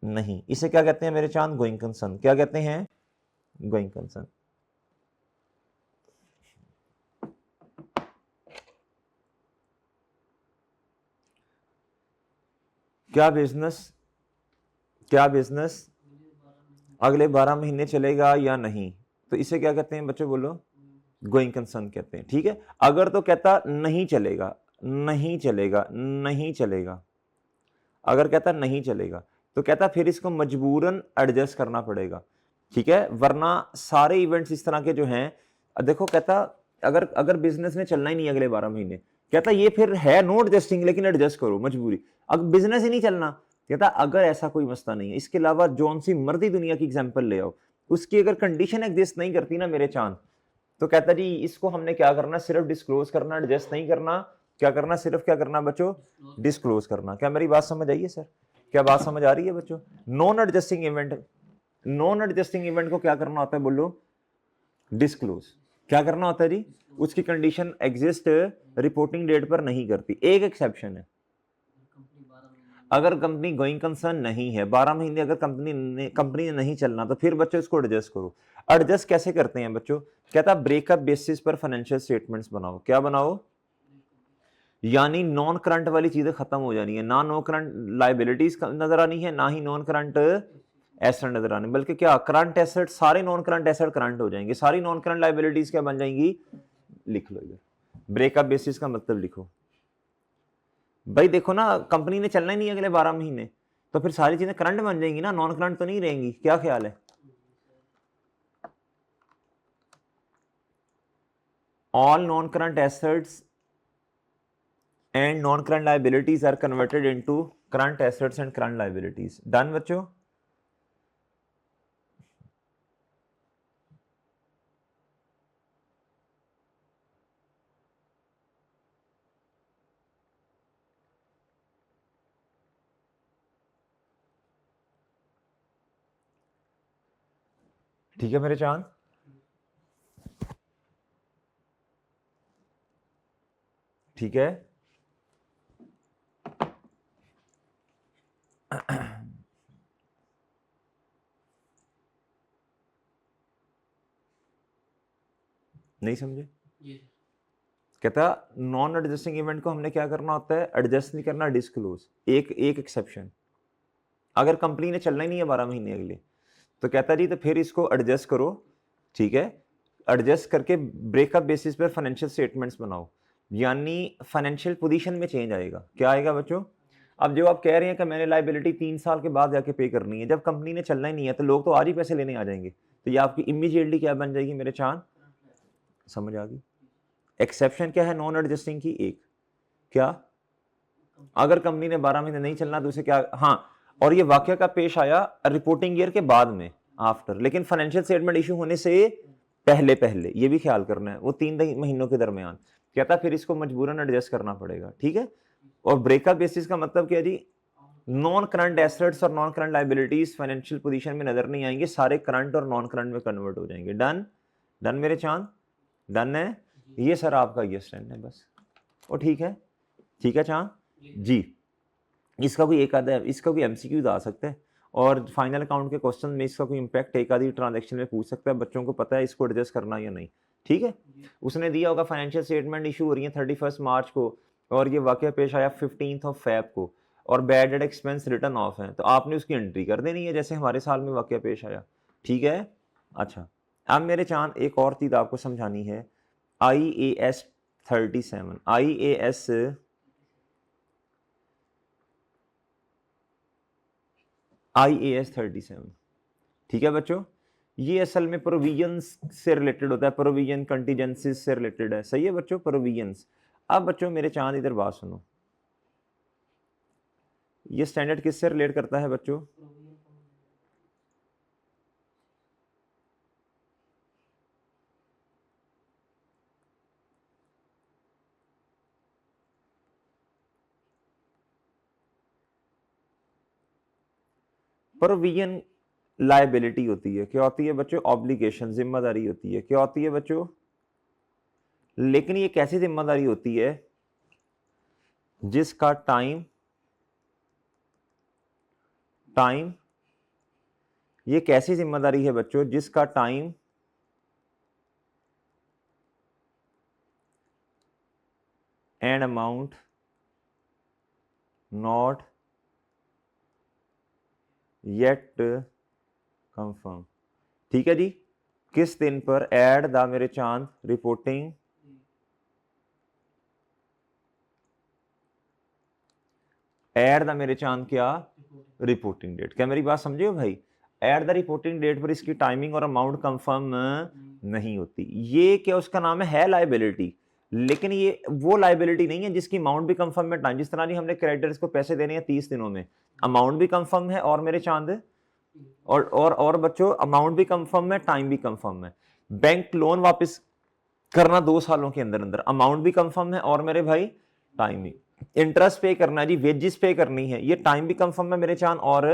नहीं, इसे क्या कहते हैं मेरे चांद, गोइंग कंसर्न, क्या कहते हैं, गोइंग कंसर्न। क्या बिजनेस अगले 12 महीने चलेगा या नहीं, तो इसे क्या कहते हैं बच्चों बोलो, गोइंग कंसर्न कहते हैं, ठीक है। अगर तो कहता नहीं चलेगा, नहीं चलेगा, नहीं चलेगा, अगर कहता नहीं चलेगा तो कहता फिर इसको मजबूरन एडजस्ट करना पड़ेगा, ठीक है, वरना सारे इवेंट्स इस तरह के जो हैं, देखो कहता अगर अगर बिजनेस ने चलना ही नहीं अगले 12 महीने, कहता ये फिर है नो एडजस्टिंग लेकिन एडजस्ट करो मजबूरी, अब बिजनेस ही नहीं चलना, कहता अगर ऐसा कोई मसला नहीं है, इसके अलावा जौन सी मर्जी दुनिया की एग्जाम्पल ले आओ, उसकी अगर कंडीशन एग्जिस्ट नहीं करती ना मेरे चांद, तो कहता जी इसको हमने क्या करना, सिर्फ डिस्क्लोज करना, एडजस्ट नहीं करना, क्या करना, सिर्फ क्या करना बच्चों, डिस्क्लोज करना। क्या मेरी बात समझ आई है सर, क्या बात समझ आ रही है बच्चों। Non adjusting event, non adjusting event को क्या करना होता है बोलो, डिस्क्लोज, क्या करना होता है जी, उसकी कंडीशन एग्जिस्ट रिपोर्टिंग डेट पर नहीं करती, एक एक्सेप्शन है, अगर कंपनी गोइंग कंसर्न नहीं है, 12 महीने अगर कंपनी ने नहीं चलना, तो फिर बच्चों इसको एडजस्ट करो। एडजस्ट कैसे करते हैं बच्चों? कहता ब्रेकअप बेसिस पर फाइनेंशियल स्टेटमेंट्स बनाओ। क्या बनाओ? यानी नॉन करंट वाली चीजें खत्म हो जानी है, ना नो करंट लाइबिलिटीज नजर आनी है, ना ही नॉन करंट एसेट नजर आने, बल्कि क्या करंट एसेट, सारे नॉन करंट एसेट करंट हो जाएंगे, सारी नॉन करंट लाइबिलिटीज क्या बन जाएंगी? लिख लो इधर ब्रेकअप बेसिस का मतलब लिखो। भाई देखो ना, कंपनी ने चलना ही नहीं अगले 12 महीने, तो फिर सारी चीजें करंट बन जाएंगी ना, नॉन करंट तो नहीं रहेंगी। क्या ख्याल है? All non current assets and non-current liabilities are converted into current assets and current liabilities. Done बच्चों? ठीक है मेरे चांद? ठीक है। नहीं समझे? कहता नॉन एडजस्टिंग इवेंट को हमने क्या करना होता है? एडजस्ट नहीं करना, डिस्क्लोज। एक एक्सेप्शन, अगर कंपनी ने चलना ही नहीं है 12 महीने अगले, तो कहता जी तो फिर इसको एडजस्ट करो। ठीक है, एडजस्ट करके ब्रेकअप बेसिस पर फाइनेंशियल स्टेटमेंट्स बनाओ, यानी फाइनेंशियल पोजीशन में चेंज आएगा। क्या आएगा बच्चों? अब जो आप कह रहे हैं कि मैंने लाइबिलिटी 3 साल के बाद जाके पे करनी है, जब कंपनी ने चलना ही नहीं है तो लोग तो आज ही पैसे लेने आ जाएंगे, तो ये आपकी इमीडिएटली क्या बन जाएगी मेरे चांद? समझ आ गई? एक्सेप्शन क्या है नॉन एडजस्टिंग की? एक, क्या? अगर कंपनी ने 12 महीने नहीं चलना तो उसे क्या? हाँ, और ये वाक्य का पेश आया रिपोर्टिंग ईयर के बाद में, आफ्टर, लेकिन फाइनेंशियल स्टेटमेंट इशू होने से पहले पहले, ये भी ख्याल करना है, वो 3 महीनों के दरमियान। कहता फिर इसको मजबूरन एडजस्ट करना पड़ेगा। ठीक है, और ब्रेकअप बेसिस का मतलब क्या जी? नॉन करंट एसेट्स और non current liabilities financial position में नजर नहीं आएंगे, सारे करंट और नॉन करंट में कन्वर्ट हो जाएंगे। डन? डन मेरे चांद? डन है? ये सर आपका ये स्टैंड है बस। और ठीक है? ठीक है चांद जी। इसका कोई एक आधा, इसका कोई एमसीक्यूज आ सकता है, और फाइनल अकाउंट के क्वेश्चन में इसका कोई इंपैक्ट एक आधी ट्रांजैक्शन में पूछ सकता है, बच्चों को पता है इसको एडजस्ट करना या नहीं। ठीक है, उसने दिया होगा फाइनेंशियल स्टेटमेंट इशू हो रही है 31 मार्च को, और ये वाकया पेश आया 15 फेब को, और bad debt expense return of है, तो आपने उसकी एंट्री कर देनी है जैसे हमारे साल में वाकया पेश आया। ठीक है, अच्छा अब मेरे चांद एक और चीज आपको समझानी है। IAS 37, IAS 37, ठीक है बच्चों, ये असल में प्रोविजंस से रिलेटेड होता है, प्रोविजन कंटीजेंसीज से रिलेटेड है। सही है बच्चों, प्रोविजंस। अब बच्चों मेरे चांद इधर बात सुनो, ये स्टैंडर्ड किससे रिलेट करता है बच्चों? प्रोविजन लायबिलिटी होती है, क्या होती है बच्चों? ऑब्लिगेशन, जिम्मेदारी होती है। क्या होती है बच्चों? लेकिन ये कैसी जिम्मेदारी होती है? जिसका टाइम ये कैसी जिम्मेदारी है बच्चों? जिसका time and amount not yet confirm. ठीक है जी, किस दिन पर? एड द मेरे चांद रिपोर्टिंग एड द मेरे चांद क्या? Reporting date. क्या मेरी बात समझे हो भाई? एट द रिपोर्टिंग डेट पर इसकी टाइमिंग और अमाउंट कंफर्म नहीं होती। ये क्या उसका नाम है लाइबिलिटी, लेकिन ये वो लाइबिलिटी नहीं है जिसकी अमाउंट भी कंफर्म है, टाइम, जिस तरह हमने क्रेडिटर्स को पैसे देने हैं 30 दिनों में, अमाउंट भी कंफर्म है, और मेरे चांद और बच्चों अमाउंट भी कंफर्म है, टाइम भी कंफर्म है। बैंक लोन वापस करना 2 सालों के अंदर अंदर, अमाउंट भी कंफर्म है, और मेरे भाई टाइम भी। इंटरेस्ट पे करना है जी, वेजेस पे करनी है, ये टाइम भी कंफर्म है मेरे चांद। और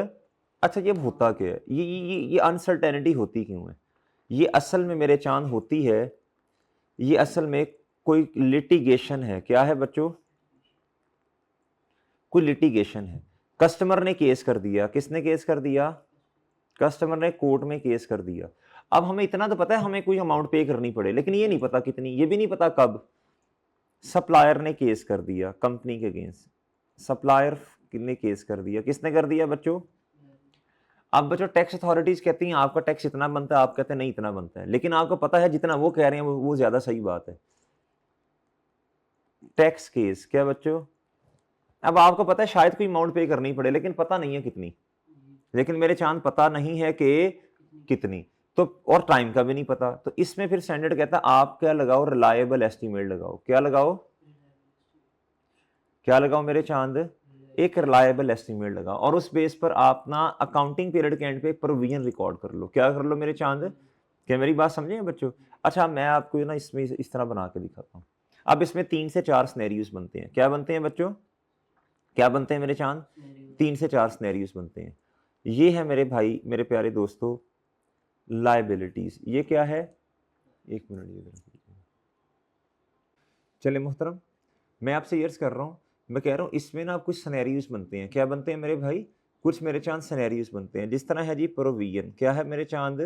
अच्छा ये होता क्या है? ये अनसर्टेनिटी होती क्यों है? ये असल में मेरे चांद होती है, ये असल में कोई लिटिगेशन है। क्या है बच्चों? कोई लिटिगेशन है। कस्टमर ने केस कर दिया, किसने केस कर दिया? कस्टमर ने कोर्ट में केस कर दिया। अब हमें इतना तो पता है हमें कोई अमाउंट पे करनी पड़े, लेकिन ये नहीं पता कितनी, ये भी नहीं पता कब। सप्लायर ने केस कर दिया कंपनी के अगेंस्ट, सप्लायर ने केस कर दिया, किसने कर दिया बच्चों? अब बच्चों टैक्स अथॉरिटीज कहती हैं आपका टैक्स इतना बनता है, आप कहते हैं नहीं इतना बनता है, लेकिन आपको पता है जितना वो कह रहे हैं वो ज्यादा सही बात है। टैक्स केस क्या बच्चों? अब आपको पता है शायद कोई अमाउंट पे करनी पड़े, लेकिन पता नहीं है कितनी, लेकिन मेरे चांद पता नहीं है कि कितनी, तो और टाइम का भी नहीं पता। तो इसमें फिर स्टैंडर्ड कहता है आप क्या लगाओ? रिलायबल एस्टीमेट लगाओ। क्या लगाओ? क्या लगाओ मेरे चांद? एक रिलायबल एस्टीमेट लगाओ, और उस बेस पर आप ना अकाउंटिंग पीरियड के एंड पे प्रोविजन रिकॉर्ड कर लो। क्या कर लो मेरे चांद? क्या मेरी बात समझे बच्चों? अच्छा, मैं आपको ना इसमें इस तरह बना के दिखाता हूँ। अब इसमें 3 से 4 सिनेरियोस बनते हैं। क्या बनते हैं बच्चों? क्या बनते हैं मेरे चांद? 3 से 4 सिनेरियोस बनते हैं। ये है मेरे भाई, मेरे प्यारे दोस्तों, लायबिलिटीज। ये क्या है? एक मिनट ये चले मोहतरम, मैं आपसे यर्स कर रहा हूँ, मैं कह रहा हूँ इसमें ना कुछ सिनेरियोस बनते हैं। क्या बनते हैं मेरे भाई? कुछ मेरे चांद सिनेरियोस बनते हैं। जिस तरह है जी प्रोविजन, क्या है मेरे चांद?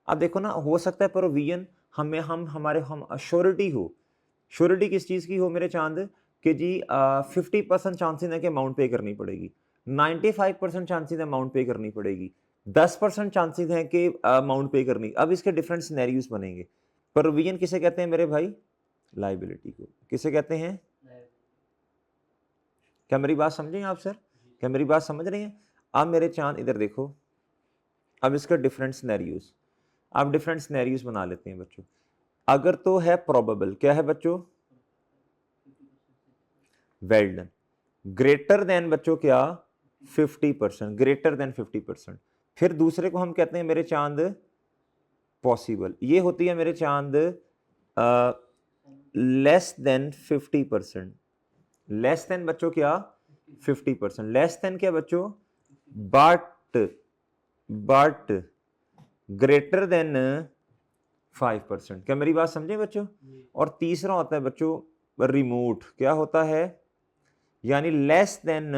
अब देखो ना, हो सकता है प्रोविजन हम श्योरिटी हो। श्योरिटी किस चीज़ की हो मेरे चांद? कि जी 50% चांसेस है कि अमाउंट पे करनी पड़ेगी, 95% चांसेस है अमाउंट पे करनी पड़ेगी, 10% चांसेस हैं कि अमाउंट पे करनी। अब इसके डिफरेंट सिनेरियोस बनेंगे। प्रोविजन किसे कहते हैं मेरे भाई? लायबिलिटी को। किसे कहते हैं? क्या मेरी बात समझें आप सर? क्या मेरी बात समझ रहे हैं? अब मेरे चांद इधर देखो, अब इसका डिफरेंट सिनेरियोस, आप डिफरेंट सिनेरियोस बना लेते हैं बच्चों। अगर तो है प्रोबेबल, क्या है बच्चों? Well done. ग्रेटर देन बच्चों क्या? 50%, ग्रेटर देन 50%। फिर दूसरे को हम कहते हैं मेरे चांद पॉसिबल। ये होती है मेरे चांद लेस देन 50%। लेस देन बच्चों क्या? 50%। लेस देन क्या बच्चों? But greater than 5%। क्या मेरी बात समझे बच्चों? और तीसरा होता है बच्चों रिमोट। क्या होता है? यानी लेस देन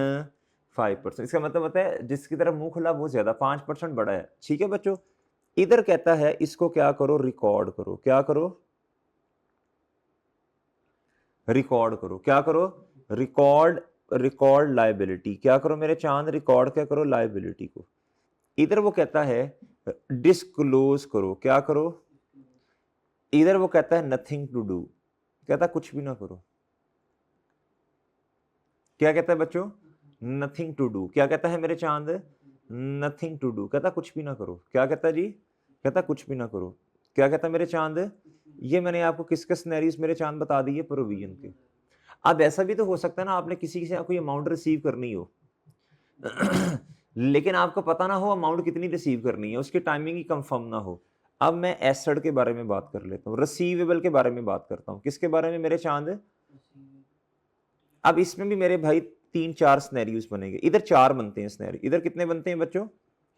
5%। इसका मतलब होता है जिसकी तरफ मुंह खुला वो ज्यादा, 5% बड़ा है। ठीक है बच्चों, इधर कहता है इसको क्या करो? रिकॉर्ड करो। क्या करो? रिकॉर्ड करो। क्या करो? Record liability. क्या करो मेरे चांद? रिकॉर्ड क्या करो? लायबिलिटी को। इधर वो कहता है डिस्क्लोज करो। क्या करो? इधर वो कहता है नथिंग टू डू, कहता कुछ भी ना करो। क्या कहता है बच्चों? Nothing to do. क्या कहता है मेरे चांद? नथिंग टू डू, कहता कुछ भी ना करो। क्या कहता है जी? कहता कुछ भी ना करो। क्या कहता है मेरे चांद? ये मैंने आपको किसके सिनेरियोस मेरे चांद बता दिए? प्रोविजन के। अब ऐसा भी तो हो सकता है ना, आपने किसी से कोई अमाउंट रिसीव करनी हो लेकिन आपको पता ना हो अमाउंट कितनी रिसीव करनी है, उसकी टाइमिंग ही कंफर्म ना हो। अब मैं एसेट के बारे में बात कर लेता हूँ, रिसीवेबल के बारे में बात करता हूँ। किसके बारे में मेरे चांद? अब इसमें भी मेरे भाई 3-4 सिनेरियोस बनेंगे। इधर 4 बनते हैं सिनेरियो। इधर कितने बनते हैं बच्चों?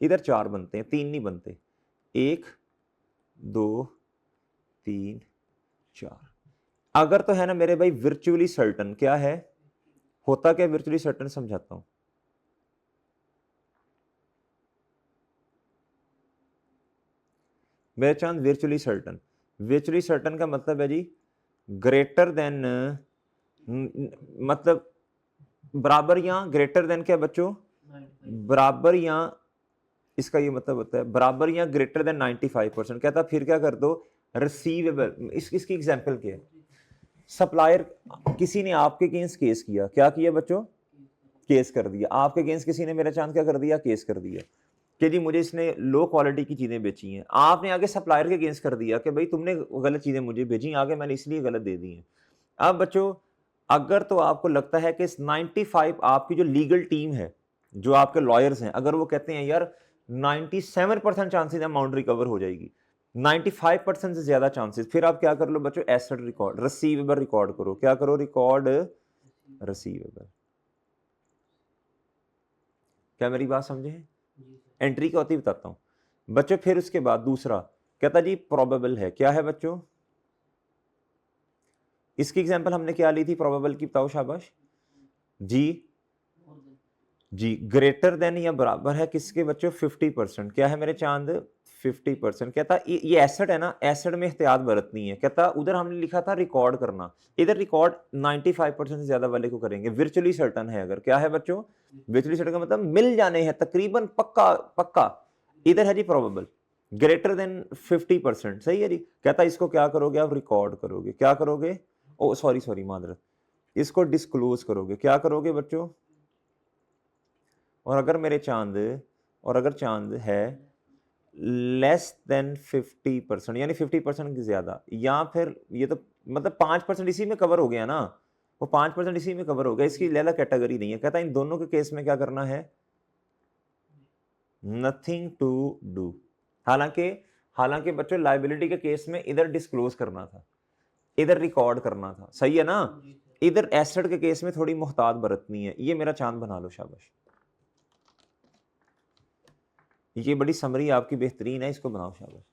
इधर 4 बनते हैं, 3 नहीं बनते। 1 2 3 4। अगर तो है ना मेरे भाई वर्चुअली सर्टन। क्या है? होता क्या वर्चुअली सर्टन? समझाता हूं। मेरे चांद वर्चुअली सर्टन, वर्चुअली सर्टन का मतलब है जी ग्रेटर देन, मतलब बराबर या ग्रेटर देन क्या बच्चों? बराबर या, इसका ये मतलब होता है बराबर या ग्रेटर देन 95%। कहता फिर क्या कर दो? रिसीवेबल। इसकी एग्जांपल क्या है? सप्लायर, किसी ने आपके अगेंस्ट केस किया। क्या किया बच्चों? केस कर दिया आपके अगेंस्ट। किसी ने मेरा चांद क्या कर दिया? केस कर दिया कि जी मुझे इसने लो क्वालिटी की चीजें बेची हैं। आपने आगे सप्लायर के अगेंस्ट कर दिया कि भाई तुमने गलत चीजें मुझे भेजी, आगे मैंने इसलिए गलत दे दी हैं। अब बच्चों, अगर तो आपको लगता है कि 95, आपकी जो लीगल टीम है, जो आपके लॉयर्स हैं, अगर वो कहते हैं यार 97% चांसेस अमाउंट रिकवर हो जाएगी, 95% से ज्यादा चांसेस, फिर आप क्या कर लो बच्चों? एसेट रिकॉर्ड, रिसीवेबल रिकॉर्ड करो। क्या करो? Record receivable. क्या मेरी बात समझे हैं? एंट्री क्या होती है बताता हूं बच्चों। फिर उसके बाद दूसरा कहता जी प्रोबेबल है। क्या है बच्चों? इसकी एग्जांपल हमने क्या ली थी प्रोबेबल की? बताओ शाबाश जी। जी, ग्रेटर देन या बराबर है किसके बच्चों? 50%। क्या है मेरे चाँद? 50%। कहता ये एसेट है ना, एसेट में एहतियात बरतनी है। कहता उधर हमने लिखा था रिकॉर्ड करना, इधर रिकॉर्ड 95% से ज़्यादा वाले को करेंगे। वर्चुअली सर्टेन है अगर, क्या है बच्चों? वर्चुअली सर्टेन का मतलब मिल जाने हैं, तकरीबन पक्का पक्का। इधर है जी प्रोबेबल, ग्रेटर देन 50%। सही है जी। कहता इसको क्या करोगे आप? रिकॉर्ड करोगे। क्या करोगे? ओ सॉरी मादरत, इसको डिस्क्लोज करोगे। क्या करोगे बच्चों? और अगर मेरे चांद, और अगर चांद है लेस देन 50% यानी 50% की ज्यादा, या फिर ये तो मतलब 5% इसी में कवर हो गया ना, वो 5% इसी में कवर हो गया, इसकी लेला कैटेगरी नहीं है। कहता है इन दोनों के केस में क्या करना है? Nothing to do. हालांकि हालांकि बच्चों लाइबिलिटी के केस में इधर डिस्क्लोज करना था, इधर रिकॉर्ड करना था। सही है ना? इधर एसेट के केस में थोड़ी मोहतात बरतनी है। ये मेरा चांद बना लो, शाबाश। ये बड़ी समरी आपकी बेहतरीन है, इसको बनाओ, शाबाश।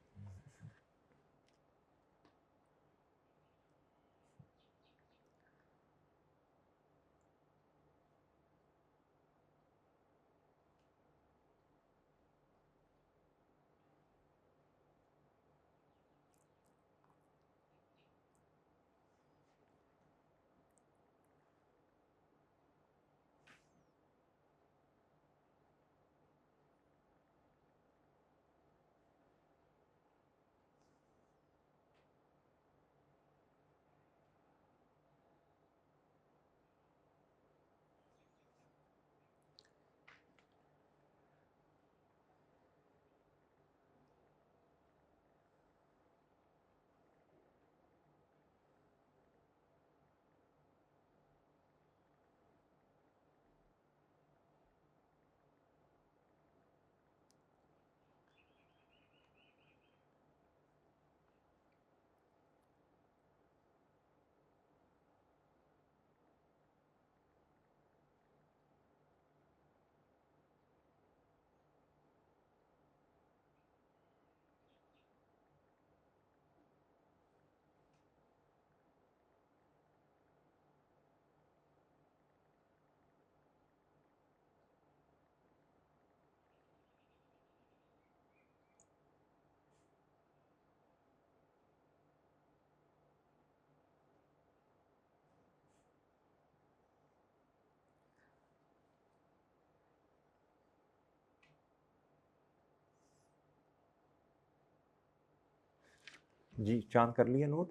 जी, चांद कर लिया नोट?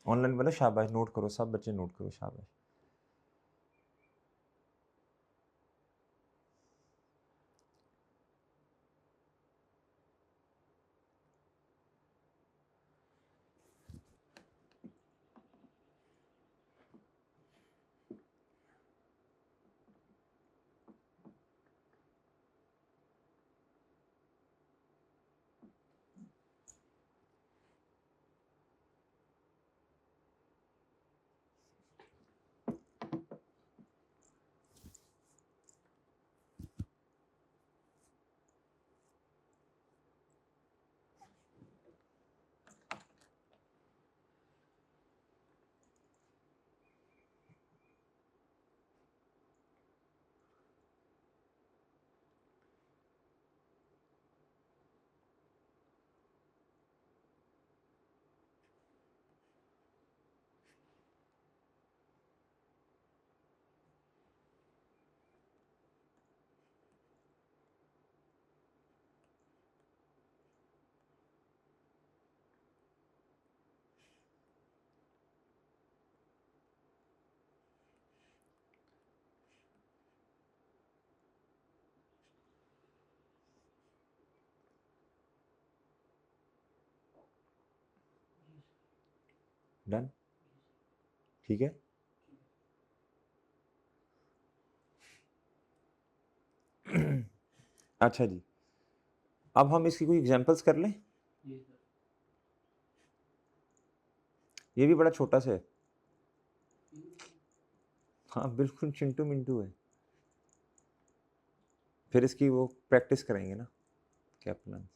ऑनलाइन वाले शाबाश, नोट करो, सब बच्चे नोट करो, शाबाश। डन, ठीक है। अच्छा जी, अब हम इसकी कोई एग्जांपल्स कर लें। ये भी बड़ा छोटा सा है। हाँ बिल्कुल चिंटू मिंटू है। फिर इसकी वो प्रैक्टिस करेंगे ना, क्या प्लान?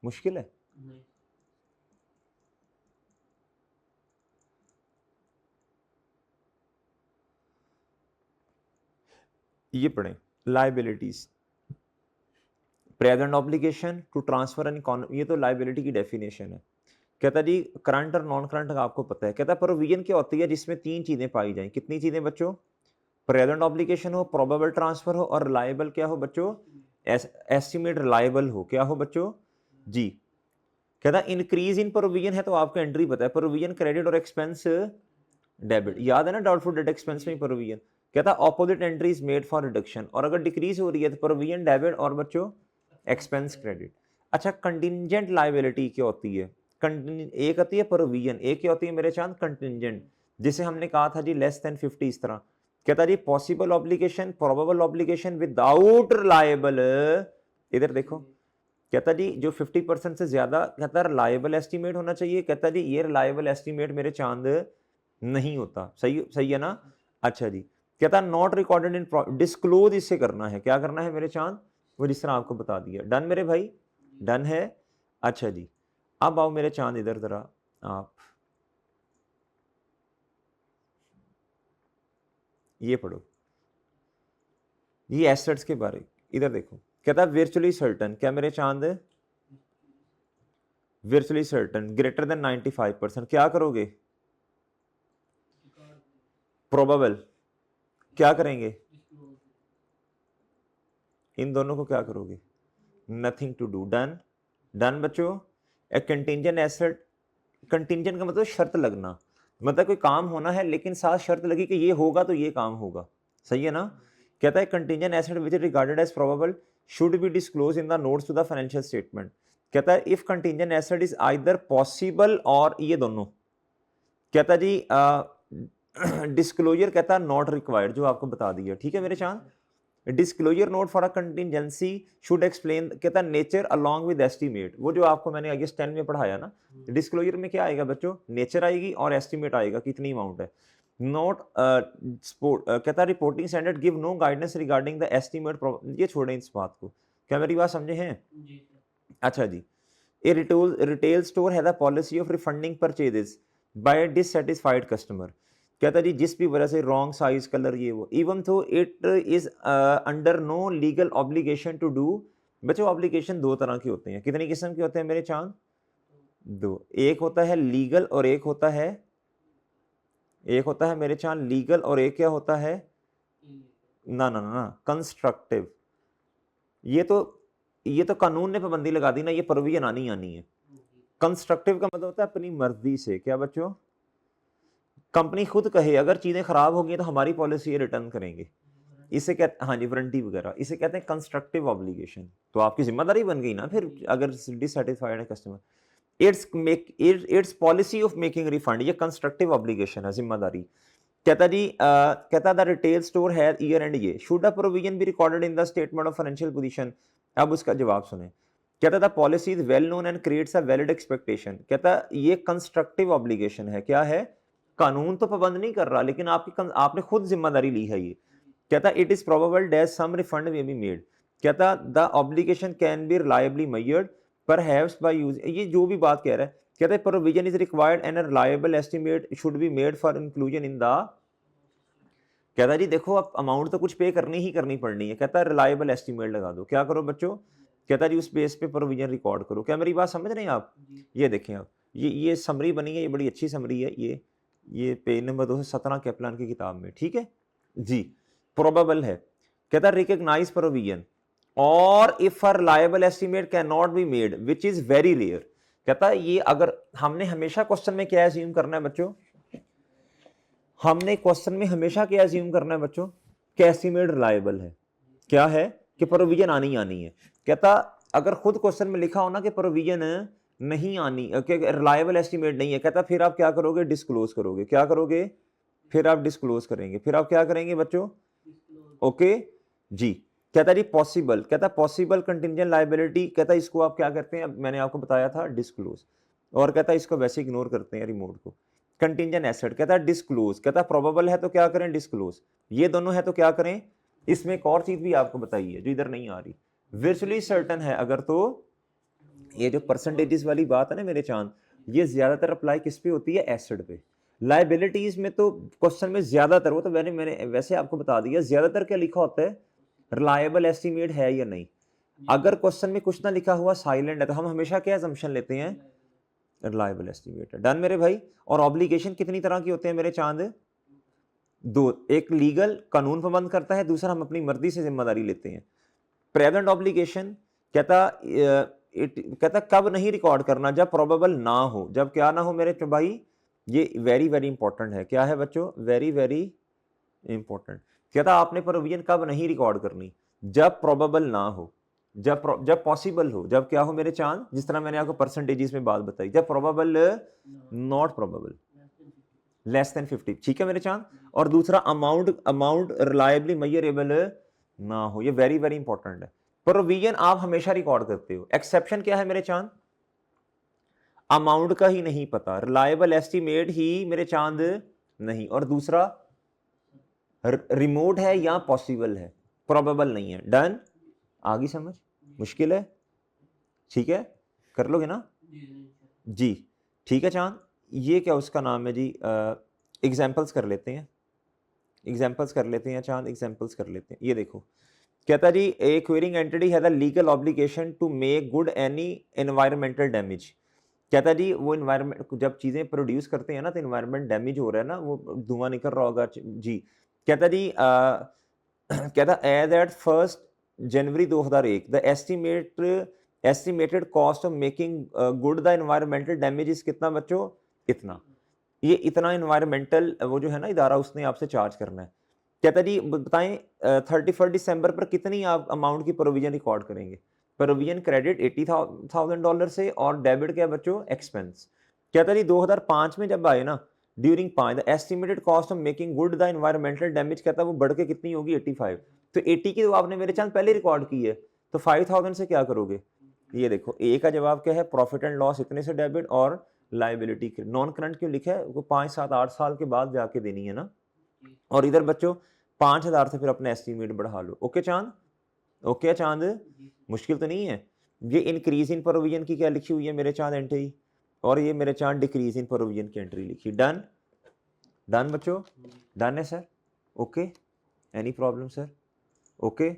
मुश्किल है? ये पढ़ें, liabilities, present obligation to transfer an economy, ये तो लाइबिलिटी की डेफिनेशन है। कहता जी करंट और नॉन करंट का आपको पता है। कहता प्रोविजन क्या होती है जिसमें तीन चीजें पाई जाएं, कितनी चीजें बच्चों, प्रेजेंट ऑब्लिगेशन हो, प्रोबेबल ट्रांसफर हो और रिलायबल क्या हो बच्चों, एस्टिमेट रिलायबल हो, क्या हो बच्चों जी। कहता इंक्रीज इन प्रोविजन है तो आपको एंट्री पता है, प्रोविजन क्रेडिट और एक्सपेंस डेबिट, याद है ना डाउटफुल डेट एक्सपेंस में प्रोविजन। कहता opposite entry is made for reduction, और अगर डिक्रीज हो रही है तो प्रोविजन डेबिट और बच्चों एक्सपेंस क्रेडिट। अच्छा कंटिंजेंट लाइबिलिटी क्या होती है, एक होती है प्रोविजन, एक क्या होती है मेरे चांद कंटिंजेंट, जिसे हमने कहा था जी लेस देन 50 इस तरह। कहता जी possible obligation, probable obligation without reliable, इधर देखो कहता जी जो 50% से ज्यादा, कहता रिलायबल एस्टीमेट होना चाहिए। कहता जी ये रिलायबल एस्टीमेट मेरे चांद नहीं होता, सही सही है ना। अच्छा जी कहता नॉट रिकॉर्डेड इन, डिस्क्लोज इससे करना है, क्या करना है मेरे चांद, वो जिस तरह आपको बता दिया। डन मेरे भाई, डन है। अच्छा जी अब आओ मेरे चांद इधर जरा आप ये पढ़ो, ये एसेट्स के बारे, इधर देखो कहता वर्चुअली सर्टन, क्या मेरे चांद, वर्चुअली सर्टन ग्रेटर देन 95%, क्या करोगे, प्रोबेबल क्या करेंगे, इन दोनों को क्या करोगे, nothing to do, done. Done बच्चों। ए कंटिंजेंट एसेट, कंटिंजेंट का मतलब शर्त लगना, मतलब कोई काम होना है लेकिन साथ शर्त लगी कि ये होगा तो ये काम होगा, सही है ना। कहता है contingent asset which regarded as probable should be disclose in the notes to the financial statement. कहता है if contingent asset is either possible और ये दोनों, कहता जी डिस्क्लोजर कहता है नॉट रिक्वायर्ड, जो आपको बता दिया, ठीक है मेरे चांद। Disclosure note for a contingency should explain, कहता नेचर अलोंग विद एस्टीमेट, वो जो आपको मैंने आगे 10 में पढ़ाया ना, डिस्क्लोजर में क्या आएगा बच्चों, नेचर आएगी और एस्टीमेट आएगा कितनी अमाउंट है। नोट कहता reporting standard give no guidance regarding the estimate, ये छोड़ें इस बात को, क्या मेरी बात समझे हैं। अच्छा जी ए रिटेल स्टोर है the policy of refunding purchases by dissatisfied customer. कहता जी जिस भी वजह से रॉन्ग साइज कलर ये वो, even though it is under no legal obligation to do. बच्चों ऑब्लिगेशन दो तरह के होते हैं, कितनी किस्म के होते हैं मेरे चांद, दो, एक होता है लीगल और एक होता है, एक होता है मेरे चांद लीगल और एक क्या होता है, ना ना ना कंस्ट्रक्टिव। ये तो कानून ने पाबंदी लगा दी ना, ये प्रोविजन आनी आनी है। कंस्ट्रक्टिव का मतलब होता है अपनी मर्जी से, क्या बच्चों, कंपनी खुद कहे अगर चीजें खराब होगी तो हमारी पॉलिसी रिटर्न करेंगे, इसे कहते, हाँ जी वारंटी वगैरह, इसे कहते हैं कंस्ट्रक्टिव ऑब्लिगेशन। तो आपकी जिम्मेदारी बन गई ना फिर अगर डिससेटिस्फाइड है customer, it's policy of making refund, ये कंस्ट्रक्टिव ऑब्लिगेशन है, जिम्मेदारी। कहता जी कहता द रिटेल स्टोर है ईयर एंड ये should a provision be recorded in the statement of financial position. अब उसका जवाब सुने, कहता the policy is well known and creates a valid expectation. कहता ये कंस्ट्रक्टिव ऑब्लिगेशन है, क्या है, कानून तो पाबंद नहीं कर रहा लेकिन आपने खुद जिम्मेदारी ली है ये। कहता it is probable that some refund may be made. कहता the obligation can be reliably measured perhaps by use, ये जो भी बात कह रहा है। कहते हैं provision is required and a reliable estimate should be made for inclusion in the. कहता जी देखो अब अमाउंट तो कुछ पे करनी ही करनी पड़नी है, कहता है रिलायबल एस्टीमेट लगा दो, क्या करो बच्चों, कहता जी उस बेस पे प्रोविजन रिकॉर्ड करो। क्या मेरी बात समझ रहे हैं आप, ये देखें आप, ये समरी बनी है, ये बड़ी अच्छी समरी है, ये पेज नंबर 217 कैप्लान की किताब में, ठीक है जी। प्रोबेबल है, कहता रिकग्नाइज प्रोविजन और if a reliable estimate can not be made which is very rare. कहता है ये अगर हमने हमेशा क्वेश्चन में क्या एज्यूम करना है बच्चों, हमने क्वेश्चन में हमेशा क्या एज्यूम करना है बच्चों, कि एस्टीमेट रिलायबल है, क्या है कि प्रोविजन आनी आनी है। कहता अगर खुद क्वेश्चन में लिखा हो ना कि प्रोविजन नहीं आनी, रिलायबल एस्टीमेट नहीं है, कहता फिर आप क्या करोगे, डिस्क्लोज करोगे, क्या करोगे, फिर आप डिस्क्लोज करेंगे, फिर आप क्या करेंगे बच्चों, ओके जी। कहता जी पॉसिबल, कहता पॉसिबल कंटिंजेंट लायबिलिटी, कहता इसको आप क्या करते हैं, अब मैंने आपको बताया था डिस्क्लोज, और कहता इसको वैसे इग्नोर करते हैं रिमोट को। कंटिंजेंट एसेट कहता है डिस्क्लोज, कहता प्रोबेबल है तो क्या करें, डिस्क्लोज, ये दोनों है तो क्या करें। इसमें एक और चीज भी आपको बताइए जो इधर नहीं आ रही, वर्चुअली सर्टन है अगर, तो ये जो परसेंटेजेस वाली बात है ना मेरे चांद, ये ज्यादातर अप्लाई किस पे होती है, एसेट पे। लाइबिलिटीज में तो क्वेश्चन में ज्यादातर, वो तो मैंने वैसे आपको बता दिया, ज्यादातर क्या लिखा होता है, रिलायबल एस्टीमेट है या नहीं। अगर क्वेश्चन में कुछ ना लिखा हुआ साइलेंट है तो हम हमेशा क्या असम्पशन लेते हैं, रिलायबल एस्टीमेट है। डन मेरे भाई। और ऑब्लिगेशन कितनी तरह की होते हैं मेरे चांद, दो, एक लीगल कानून पाबंद करता है, दूसरा हम अपनी मर्जी से जिम्मेदारी लेते हैं। प्रेजेंट ऑब्लिगेशन कहता कब नहीं रिकॉर्ड करना, जब प्रोबेबल ना हो, जब क्या ना हो मेरे भाई, ये वेरी वेरी इंपॉर्टेंट है। क्या है बच्चों, वेरी वेरी इंपॉर्टेंट। कहता आपने प्रोविजन कब नहीं रिकॉर्ड करनी, जब प्रोबेबल ना हो, जब पॉसिबल हो, जब क्या हो मेरे चांद, जिस तरह मैंने आपको परसेंटेजेस में बात बताई, जब probable, not probable, less than 50, ठीक है मेरे चांद। और दूसरा अमाउंट रिलायबली मेजरेबल ना हो, ये वेरी वेरी इंपॉर्टेंट है। प्रोविजन आप हमेशा रिकॉर्ड करते हो, एक्सेप्शन क्या है मेरे चांद, अमाउंट का ही नहीं पता, रिलायबल एस्टीमेट ही मेरे चांद नहीं, और दूसरा रिमोट है या पॉसिबल है, प्रोबेबल नहीं है। डन, आगे समझ, मुश्किल है, ठीक है, कर लोगे ना जी, ठीक है चांद। ये क्या उसका नाम है जी, एग्जाम्पल्स कर लेते हैं, एग्जाम्पल्स कर लेते हैं चांद, एग्जाम्पल्स कर लेते हैं। ये देखो, कहता जी a querying entity has the legal obligation to make good any environmental damage. कहता जी वो इन्वायरमेंट, जब चीजें प्रोड्यूस करते हैं ना तो इन्वायरमेंट डैमेज हो रहा है ना, वो धुआं निकल रहा होगा जी। कहता जी कहता as at 1 January 2001 the estimated cost of making good the environmental damage कितना बच्चों, इतना। ये इतना इन्वायरमेंटल वो जो है ना इदारा, उसने आपसे चार्ज करना है। कहता जी बताएं 31 दिसंबर पर कितनी आप अमाउंट की प्रोविजन रिकॉर्ड करेंगे। प्रोविजन क्रेडिट $80,000 से, और डेबिट क्या बच्चों, एक्सपेंस। कहता जी 2005 में जब आए ना, during 5 the estimated cost of making good the environmental damage, कहता वो बढ़ के कितनी होगी 85। तो 80 की तो आपने मेरे चांद पहले रिकॉर्ड की है, तो 5000 से क्या करोगे। ये देखो ए का जवाब क्या है, प्रॉफिट एंड लॉस इतने से डेबिट, और लाइबिलिटी नॉन करंट क्यों लिखा है, वो 5, 7, 8 साल के बाद जाके देनी है ना। और इधर बच्चों 5000 से फिर अपने एस्टीमेट बढ़ा लो। ओके चांद, ओके चांद, मुश्किल तो नहीं है। ये इंक्रीज इन प्रोविजन की क्या लिखी हुई है मेरे चांद एंट्री, और ये मेरे चांद डिक्रीज इन प्रोविजन की एंट्री लिखी। डन, डन बच्चों, डन है sir, okay, any problem sir, okay,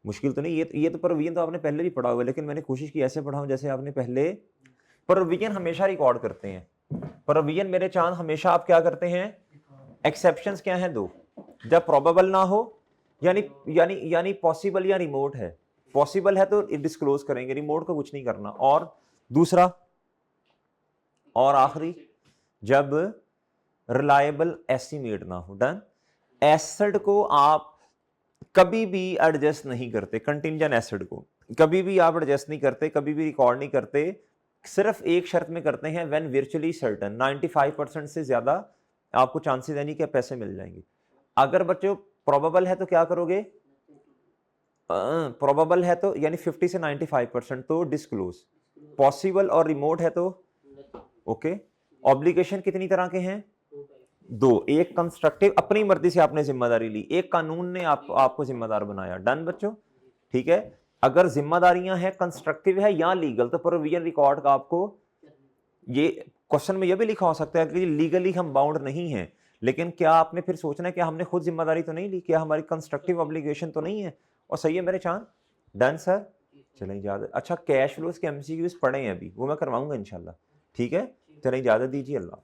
मुश्किल तो नहीं। ये तो प्रोविजन तो आपने पहले भी पढ़ा हुआ है, लेकिन मैंने कोशिश की ऐसे पढ़ाऊं जैसे आपने पहले। प्रोविजन हमेशा रिकॉर्ड करते हैं, प्रोविजन मेरे चांद हमेशा आप क्या करते हैं, एक्सेप्शंस क्या हैं, दो, जब प्रोबेबल ना हो, यानी पॉसिबल या रिमोट है। पॉसिबल है तो डिस्क्लोज करेंगे, रिमोट को कुछ नहीं करना। और दूसरा और आखिरी, जब रिलायबल एस्टिमेट ना हो। डन, एसेट को आप कभी भी एडजस्ट नहीं करते, कंटिंजेंट एसेट को कभी भी आप एडजस्ट नहीं करते, कभी भी रिकॉर्ड नहीं करते, सिर्फ एक शर्त में करते हैं, व्हेन वर्चुअली सर्टेन 95% से ज्यादा आपको चांसेस है नहीं कि पैसे मिल जाएंगे। अगर बच्चों प्रोबेबल है तो क्या करोगे, प्रोबेबल है तो यानी 50 से 95% तो डिस्क्लोज, पॉसिबल और रिमोट है तो ओके। ऑब्लिगेशन कितनी तरह के हैं, दो, एक कंस्ट्रक्टिव अपनी मर्जी से आपने जिम्मेदारी ली, एक कानून ने आपको जिम्मेदार बनाया। डन बच्चों, ठीक है। अगर जिम्मेदारियां हैं कंस्ट्रक्टिव है या लीगल, तो प्रोविजन रिकॉर्ड का आपको, ये क्वेश्चन में यह भी लिखा हो सकता है कि लीगली हम बाउंड नहीं है, लेकिन क्या आपने फिर सोचना है कि हमने खुद जिम्मेदारी तो नहीं ली, क्या हमारी कंस्ट्रक्टिव ऑब्लिगेशन तो नहीं है। और सही है मेरे चांद, डन सर, चलें इजाजत। अच्छा कैश फ्लोज के एमसीक्यूज पढ़े हैं अभी, वो मैं करवाऊंगा इंशाल्लाह, ठीक है। चलें इजाजत दीजिए, अल्लाह।